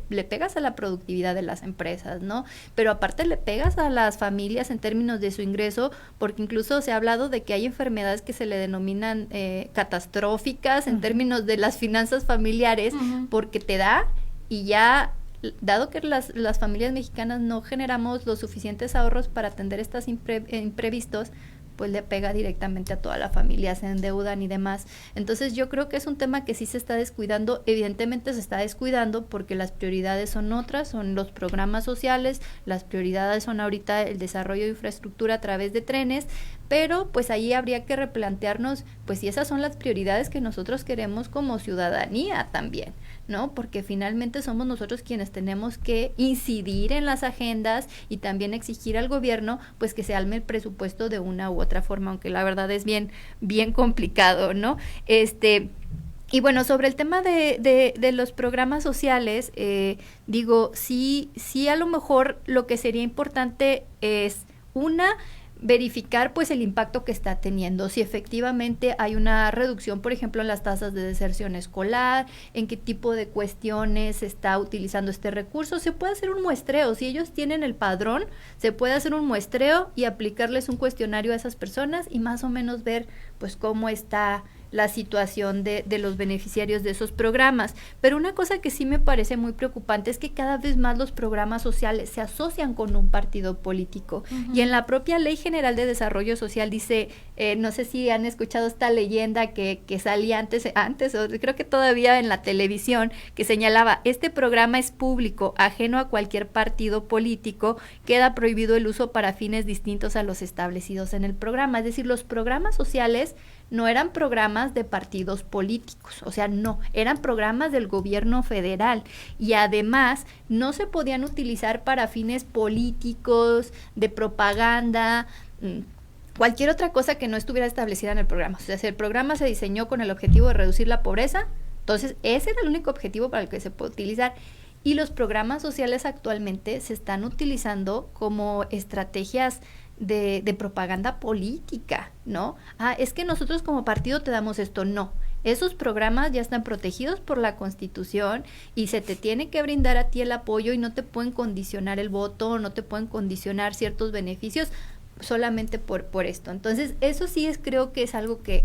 le pegas a la productividad de las empresas, ¿no? Pero aparte le pegas a las familias en términos de su ingreso, porque incluso se ha hablado de que hay enfermedades que se le denominan catastróficas en términos de las finanzas familiares, porque te da y ya, dado que las familias mexicanas no generamos los suficientes ahorros para atender estos imprevistos, pues le pega directamente a toda la familia, se endeudan y demás. Entonces yo creo que es un tema que sí se está descuidando, evidentemente se está descuidando porque las prioridades son otras, son los programas sociales, las prioridades son ahorita el desarrollo de infraestructura a través de trenes, pero pues ahí habría que replantearnos pues si esas son las prioridades que nosotros queremos como ciudadanía también, ¿no? Porque finalmente somos nosotros quienes tenemos que incidir en las agendas y también exigir al gobierno pues que se arme el presupuesto de una u otra forma, aunque la verdad es bien complicado, ¿no? Y bueno, sobre el tema de los programas sociales, digo, sí a lo mejor lo que sería importante es verificar pues el impacto que está teniendo, si efectivamente hay una reducción, por ejemplo, en las tasas de deserción escolar, en qué tipo de cuestiones se está utilizando este recurso. Se puede hacer un muestreo, si ellos tienen el padrón, se puede hacer un muestreo y aplicarles un cuestionario a esas personas y más o menos ver pues cómo está la situación de los beneficiarios de esos programas. Pero una cosa que sí me parece muy preocupante es que cada vez más los programas sociales se asocian con un partido político. Y en la propia Ley General de Desarrollo Social dice, no sé si han escuchado esta leyenda que salía antes o creo que todavía en la televisión, que señalaba, este programa es público, ajeno a cualquier partido político, queda prohibido el uso para fines distintos a los establecidos en el programa. Es decir, los programas sociales no eran programas de partidos políticos, o sea, no, eran programas del gobierno federal y además no se podían utilizar para fines políticos, de propaganda, cualquier otra cosa que no estuviera establecida en el programa. O sea, si el programa se diseñó con el objetivo de reducir la pobreza, entonces ese era el único objetivo para el que se puede utilizar. Y los programas sociales actualmente se están utilizando como estrategias de propaganda política, ¿no? Es que nosotros como partido te damos esto. No, esos programas ya están protegidos por la Constitución y se te tiene que brindar a ti el apoyo y no te pueden condicionar el voto, no te pueden condicionar ciertos beneficios solamente por esto. Entonces, eso sí creo que es algo que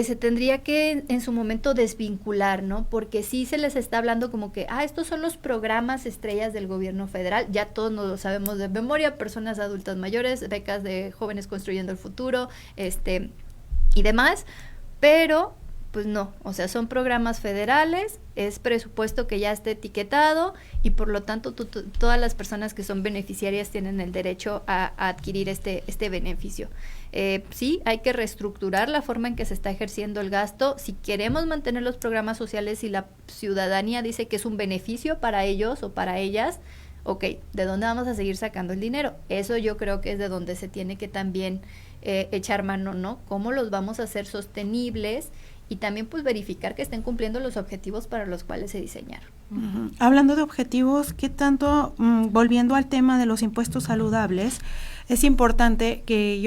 se tendría que en su momento desvincular, ¿no? Porque sí se les está hablando como que, estos son los programas estrellas del gobierno federal, ya todos nos lo sabemos de memoria, personas adultas mayores, becas de jóvenes construyendo el futuro, y demás, pero pues no, o sea, son programas federales, es presupuesto que ya está etiquetado y por lo tanto todas las personas que son beneficiarias tienen el derecho a adquirir este beneficio. Sí, hay que reestructurar la forma en que se está ejerciendo el gasto. Si queremos mantener los programas sociales y la ciudadanía dice que es un beneficio para ellos o para ellas, ok, ¿de dónde vamos a seguir sacando el dinero? Eso yo creo que es de donde se tiene que también echar mano, ¿no? ¿Cómo los vamos a hacer sostenibles? Y también pues verificar que estén cumpliendo los objetivos para los cuales se diseñaron. Hablando de objetivos, ¿qué tanto, volviendo al tema de los impuestos saludables, es importante que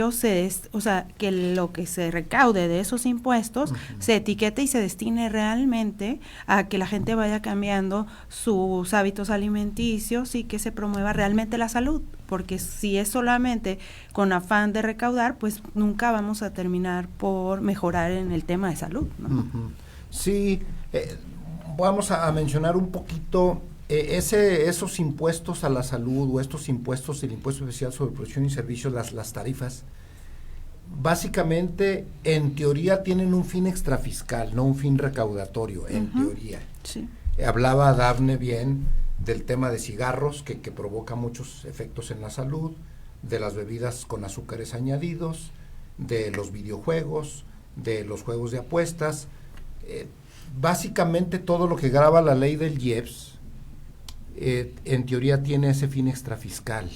que lo que se recaude de esos impuestos se etiquete y se destine realmente a que la gente vaya cambiando sus hábitos alimenticios y que se promueva realmente la salud? Porque si es solamente con afán de recaudar, pues nunca vamos a terminar por mejorar en el tema de salud, ¿no? Sí, vamos a mencionar un poquito esos impuestos a la salud o estos impuestos, el impuesto especial sobre producción y servicios, las tarifas, básicamente en teoría tienen un fin extrafiscal, no un fin recaudatorio, en teoría. Sí. Hablaba Dafne bien del tema de cigarros que provoca muchos efectos en la salud, de las bebidas con azúcares añadidos, de los videojuegos, de los juegos de apuestas, básicamente todo lo que grava la ley del IEPS, en teoría tiene ese fin extrafiscal.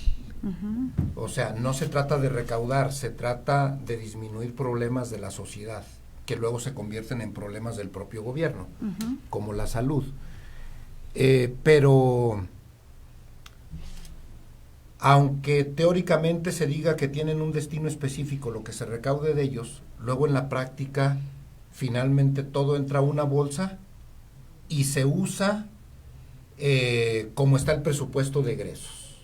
O sea, no se trata de recaudar, se trata de disminuir problemas de la sociedad, que luego se convierten en problemas del propio gobierno, como la salud. Pero aunque teóricamente se diga que tienen un destino específico, lo que se recaude de ellos, luego en la práctica finalmente todo entra a una bolsa y se usa como está el presupuesto de egresos,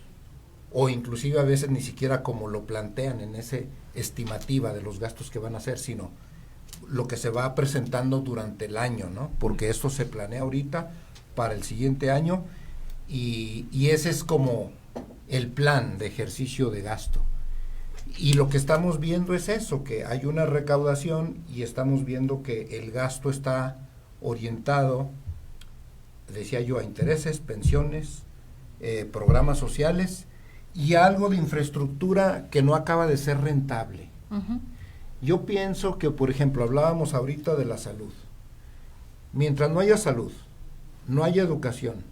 o inclusive a veces ni siquiera como lo plantean en esa estimativa de los gastos que van a hacer, sino lo que se va presentando durante el año, ¿no? Porque esto se planea ahorita para el siguiente año y ese es como el plan de ejercicio de gasto. Y lo que estamos viendo es eso, que hay una recaudación y estamos viendo que el gasto está orientado, decía yo, a intereses, pensiones, programas sociales y algo de infraestructura que no acaba de ser rentable. Yo pienso que, por ejemplo, hablábamos ahorita de la salud. Mientras no haya salud, no haya educación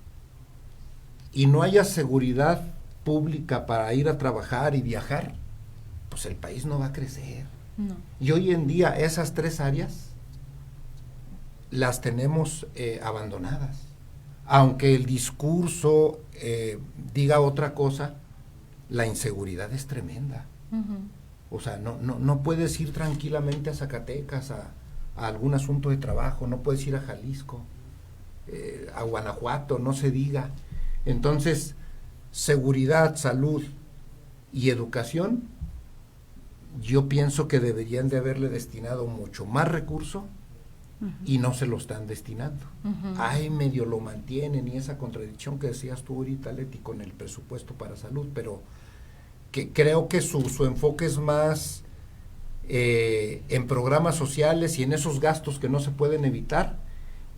y no haya seguridad pública para ir a trabajar y viajar, pues el país no va a crecer. No. Y hoy en día esas tres áreas las tenemos abandonadas. Aunque el discurso diga otra cosa, la inseguridad es tremenda. O sea, no puedes ir tranquilamente a Zacatecas a algún asunto de trabajo, no puedes ir a Jalisco, a Guanajuato, no se diga. Entonces, seguridad, salud y educación, yo pienso que deberían de haberle destinado mucho más recurso y no se lo están destinando. Ay, medio lo mantienen, y esa contradicción que decías tú ahorita, Leti, con el presupuesto para salud, pero que creo que su enfoque es más en programas sociales y en esos gastos que no se pueden evitar,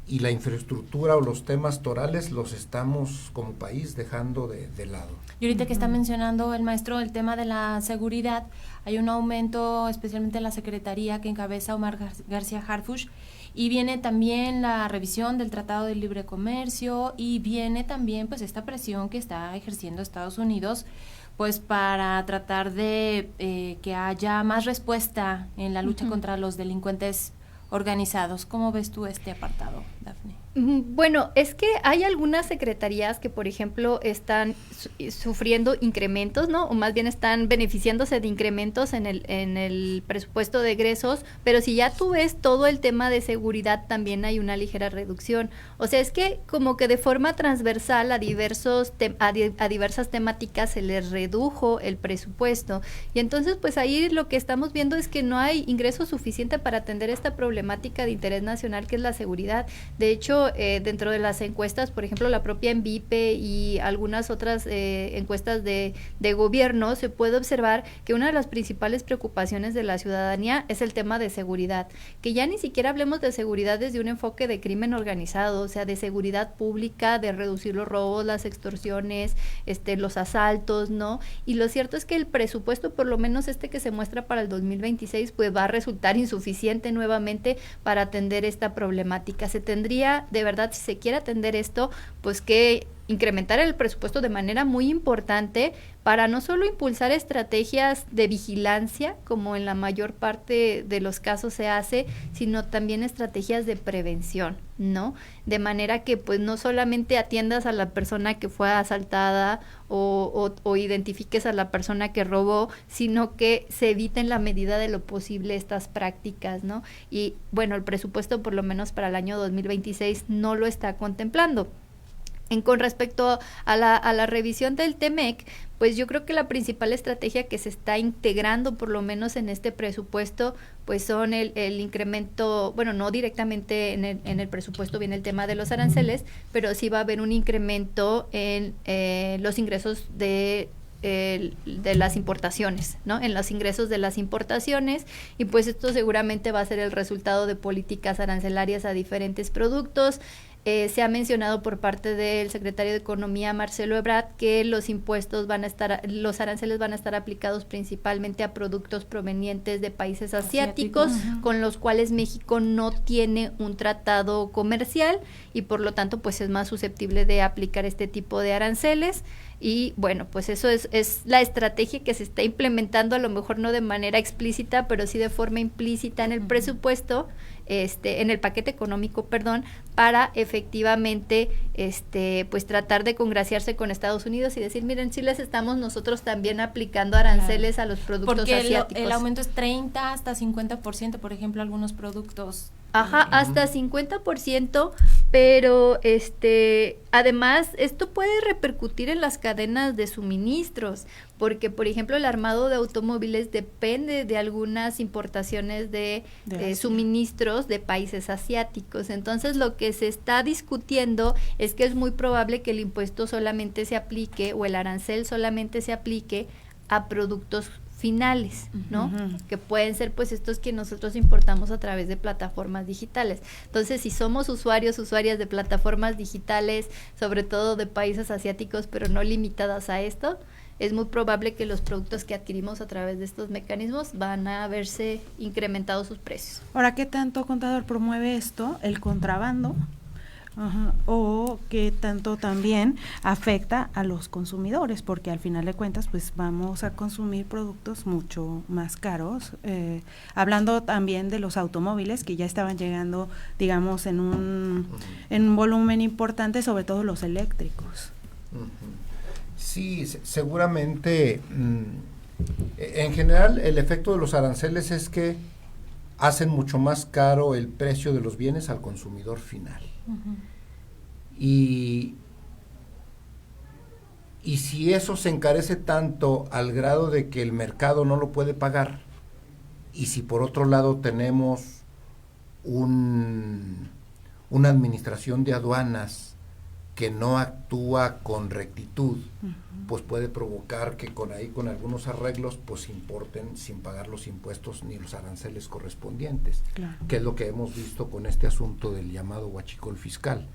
y la infraestructura o los temas torales los estamos como país dejando de lado. Y ahorita que está mencionando el maestro el tema de la seguridad, hay un aumento especialmente en la secretaría que encabeza Omar García Harfuch, y viene también la revisión del Tratado de Libre Comercio, y viene también pues esta presión que está ejerciendo Estados Unidos pues para tratar de que haya más respuesta en la lucha contra los delincuentes organizados. ¿Cómo ves tú este apartado, Dafne? Bueno, es que hay algunas secretarías que, por ejemplo, están sufriendo incrementos, ¿no? O más bien están beneficiándose de incrementos en el presupuesto de egresos, pero si ya tú ves todo el tema de seguridad, también hay una ligera reducción. O sea, es que como que de forma transversal a diversas temáticas se les redujo el presupuesto, y entonces pues ahí lo que estamos viendo es que no hay ingreso suficiente para atender esta problemática de interés nacional que es la seguridad. De hecho, dentro de las encuestas, por ejemplo, la propia ENVIPE y algunas otras encuestas de gobierno, se puede observar que una de las principales preocupaciones de la ciudadanía es el tema de seguridad, que ya ni siquiera hablemos de seguridad desde un enfoque de crimen organizado, o sea, de seguridad pública, de reducir los robos, las extorsiones, los asaltos, ¿no? Y lo cierto es que el presupuesto, por lo menos que se muestra para el 2026, pues va a resultar insuficiente nuevamente para atender esta problemática. Se tendría, de verdad, si se quiere atender esto, pues que incrementar el presupuesto de manera muy importante para no solo impulsar estrategias de vigilancia, como en la mayor parte de los casos se hace, sino también estrategias de prevención, ¿no? De manera que pues no solamente atiendas a la persona que fue asaltada o identifiques a la persona que robó, sino que se evite en la medida de lo posible estas prácticas, ¿no? Y bueno, el presupuesto por lo menos para el año 2026 no lo está contemplando. Con respecto a la revisión del TEMEC, pues yo creo que la principal estrategia que se está integrando, por lo menos en este presupuesto, pues son el incremento, bueno, no directamente en el presupuesto viene el tema de los aranceles, pero sí va a haber un incremento en los ingresos de las importaciones, ¿no? En los ingresos de las importaciones, y pues esto seguramente va a ser el resultado de políticas arancelarias a diferentes productos. Se ha mencionado por parte del secretario de Economía, Marcelo Ebrard, que los aranceles van a estar aplicados principalmente a productos provenientes de países asiáticos, con los cuales México no tiene un tratado comercial y por lo tanto pues es más susceptible de aplicar este tipo de aranceles. Y bueno, pues eso es la estrategia que se está implementando, a lo mejor no de manera explícita, pero sí de forma implícita en el presupuesto, en el paquete económico, para efectivamente pues tratar de congraciarse con Estados Unidos y decir, miren, sí les estamos nosotros también aplicando aranceles a los productos asiáticos. Porque el aumento es 30 hasta 50%, por ejemplo, algunos productos. Ajá, hasta 50%, pero además esto puede repercutir en las cadenas de suministros, porque por ejemplo el armado de automóviles depende de algunas importaciones de suministros de países asiáticos. Entonces lo que se está discutiendo es que es muy probable que el impuesto solamente se aplique o el arancel solamente se aplique a productos finales, ¿no? Que pueden ser pues estos que nosotros importamos a través de plataformas digitales. Entonces, si somos usuarias de plataformas digitales, sobre todo de países asiáticos, pero no limitadas a esto, es muy probable que los productos que adquirimos a través de estos mecanismos van a verse incrementados sus precios. Ahora, ¿qué tanto, contador, promueve esto, el contrabando? O qué tanto también afecta a los consumidores, porque al final de cuentas pues vamos a consumir productos mucho más caros, hablando también de los automóviles que ya estaban llegando, digamos, en un volumen importante, sobre todo los eléctricos. Sí, seguramente en general el efecto de los aranceles es que hacen mucho más caro el precio de los bienes al consumidor final. Y si eso se encarece tanto al grado de que el mercado no lo puede pagar, y si por otro lado tenemos una administración de aduanas que no actúa con rectitud, pues puede provocar que con algunos arreglos pues importen sin pagar los impuestos ni los aranceles correspondientes, claro, que es lo que hemos visto con este asunto del llamado huachicol fiscal,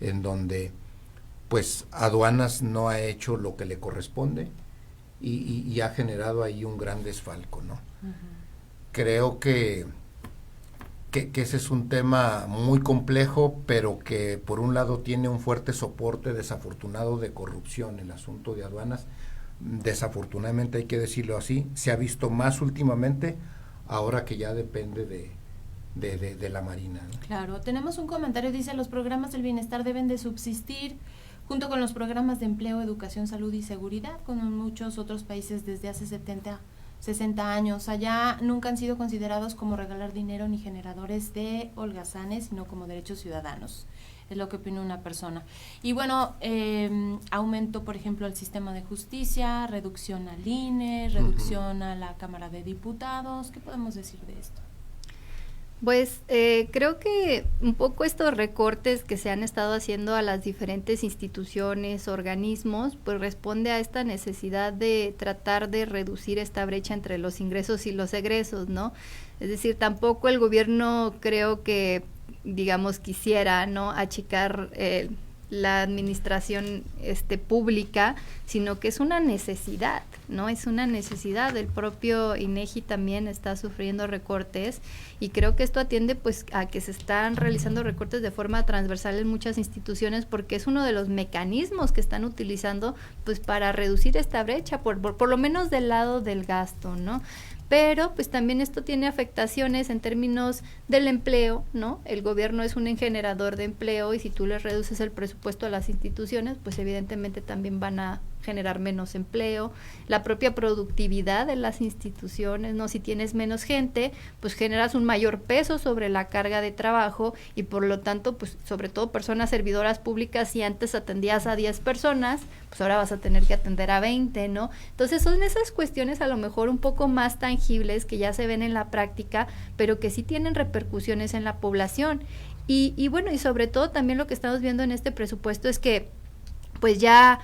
en donde pues aduanas no ha hecho lo que le corresponde y ha generado ahí un gran desfalco, ¿no? Creo que ese es un tema muy complejo, pero que por un lado tiene un fuerte soporte desafortunado de corrupción. El asunto de aduanas, desafortunadamente hay que decirlo así, se ha visto más últimamente, ahora que ya depende de la Marina, ¿no? Claro, tenemos un comentario, dice, los programas del bienestar deben de subsistir junto con los programas de empleo, educación, salud y seguridad, como en muchos otros países desde hace 60 años. Allá nunca han sido considerados como regalar dinero ni generadores de holgazanes, sino como derechos ciudadanos. Es lo que opina una persona. Y bueno, aumento, por ejemplo, al sistema de justicia, reducción al INE, reducción a la Cámara de Diputados. ¿Qué podemos decir de esto? Pues creo que un poco estos recortes que se han estado haciendo a las diferentes instituciones, organismos, pues responde a esta necesidad de tratar de reducir esta brecha entre los ingresos y los egresos, ¿no? Es decir, tampoco el gobierno creo que, digamos, quisiera, ¿no?, achicar la administración pública, sino que es una necesidad, ¿no? Es una necesidad. El propio INEGI también está sufriendo recortes y creo que esto atiende pues a que se están realizando recortes de forma transversal en muchas instituciones, porque es uno de los mecanismos que están utilizando pues para reducir esta brecha, por lo menos del lado del gasto, ¿no? Pero pues también esto tiene afectaciones en términos del empleo, ¿no? El gobierno es un generador de empleo y si tú le reduces el presupuesto a las instituciones, pues evidentemente también van a generar menos empleo, la propia productividad de las instituciones, ¿no? Si tienes menos gente, pues generas un mayor peso sobre la carga de trabajo y por lo tanto, pues sobre todo personas servidoras públicas, si antes atendías a 10 personas, pues ahora vas a tener que atender a 20, ¿no? Entonces son esas cuestiones a lo mejor un poco más tangibles que ya se ven en la práctica, pero que sí tienen repercusiones en la población. Y bueno, y sobre todo también lo que estamos viendo en este presupuesto es que pues ya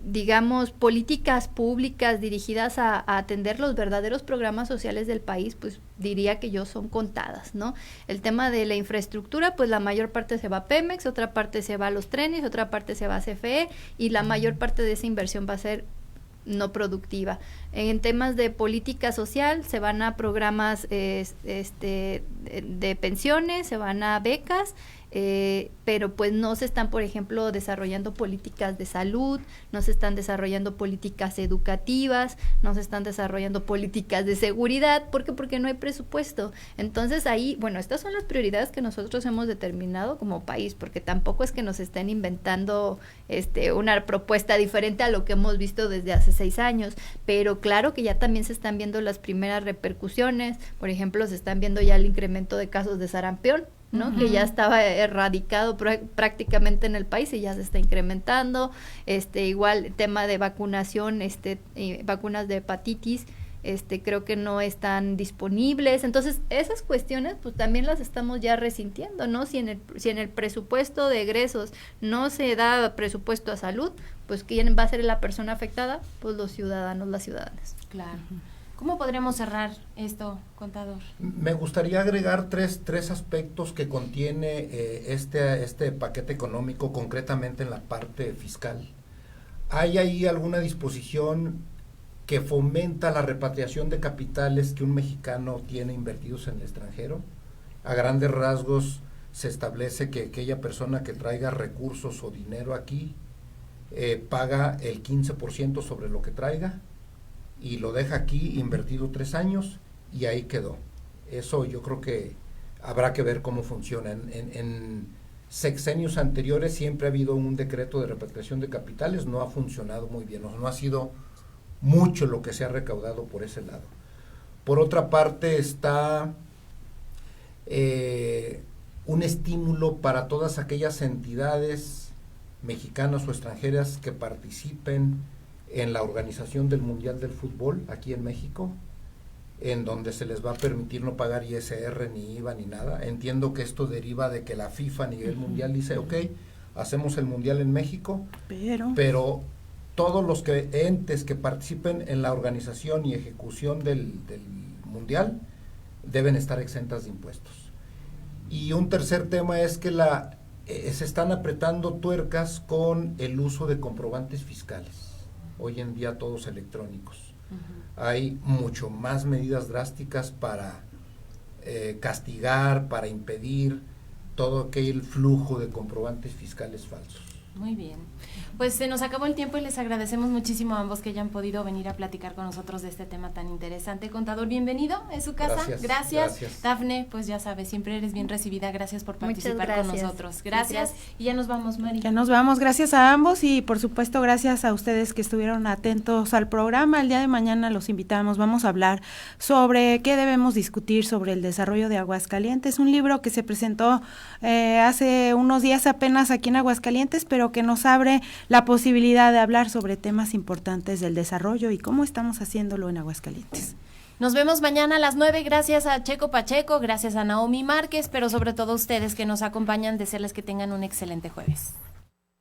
digamos, políticas públicas dirigidas a atender los verdaderos programas sociales del país, pues diría que yo son contadas, ¿no? El tema de la infraestructura, pues la mayor parte se va a Pemex, otra parte se va a los trenes, otra parte se va a CFE y la mayor parte de esa inversión va a ser no productiva. En temas de política social se van a programas de pensiones, se van a becas, pero pues no se están, por ejemplo, desarrollando políticas de salud, no se están desarrollando políticas educativas, no se están desarrollando políticas de seguridad. ¿Por qué? Porque no hay presupuesto. Entonces ahí, bueno, estas son las prioridades que nosotros hemos determinado como país, porque tampoco es que nos estén inventando una propuesta diferente a lo que hemos visto desde hace 6 años, pero claro que ya también se están viendo las primeras repercusiones. Por ejemplo, se están viendo ya el incremento de casos de sarampión, ¿no? Que ya estaba erradicado prácticamente en el país y ya se está incrementando. Igual tema de vacunación, vacunas de hepatitis, creo que no están disponibles. Entonces, esas cuestiones pues también las estamos ya resintiendo, ¿no? Si en el presupuesto de egresos no se da presupuesto a salud, pues ¿quién va a ser la persona afectada? Pues los ciudadanos, las ciudadanas. Claro. ¿Cómo podremos cerrar esto, contador? Me gustaría agregar tres aspectos que contiene este paquete económico, concretamente en la parte fiscal. ¿Hay ahí alguna disposición que fomenta la repatriación de capitales que un mexicano tiene invertidos en el extranjero? A grandes rasgos se establece que aquella persona que traiga recursos o dinero aquí paga el 15% sobre lo que traiga y lo deja aquí invertido 3 años y ahí quedó. Eso yo creo que habrá que ver cómo funciona. En sexenios anteriores siempre ha habido un decreto de repatriación de capitales, no ha funcionado muy bien, no ha sido mucho lo que se ha recaudado por ese lado. Por otra parte está un estímulo para todas aquellas entidades mexicanas o extranjeras que participen en la organización del Mundial del Fútbol aquí en México, en donde se les va a permitir no pagar ISR, ni IVA, ni nada. Entiendo que esto deriva de que la FIFA a nivel mundial dice, ok, hacemos el Mundial en México, pero todos los entes que participen en la organización y ejecución del Mundial deben estar exentas de impuestos. Y un tercer tema es que se están apretando tuercas con el uso de comprobantes fiscales. Hoy en día todos electrónicos. Hay mucho más medidas drásticas para castigar, para impedir todo aquel flujo de comprobantes fiscales falsos. Muy bien. Pues se nos acabó el tiempo y les agradecemos muchísimo a ambos que hayan podido venir a platicar con nosotros de este tema tan interesante. Contador, bienvenido en su casa. Gracias. Dafne, pues ya sabes, siempre eres bien recibida. Gracias por participar con nosotros. Gracias. Y ya nos vamos, Mari. Ya nos vamos. Gracias a ambos y por supuesto gracias a ustedes que estuvieron atentos al programa. El día de mañana los invitamos. Vamos a hablar sobre qué debemos discutir sobre el desarrollo de Aguascalientes. Un libro que se presentó hace unos días apenas aquí en Aguascalientes, pero que nos abre la posibilidad de hablar sobre temas importantes del desarrollo y cómo estamos haciéndolo en Aguascalientes. Nos vemos mañana a las 9, gracias a Checo Pacheco, gracias a Naomi Márquez, pero sobre todo a ustedes que nos acompañan, desearles que tengan un excelente jueves.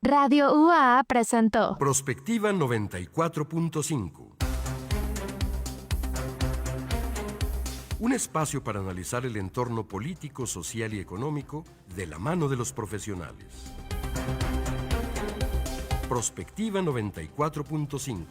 Radio UAA presentó Prospectiva 94.5. Un espacio para analizar el entorno político, social y económico de la mano de los profesionales. Prospectiva 94.5.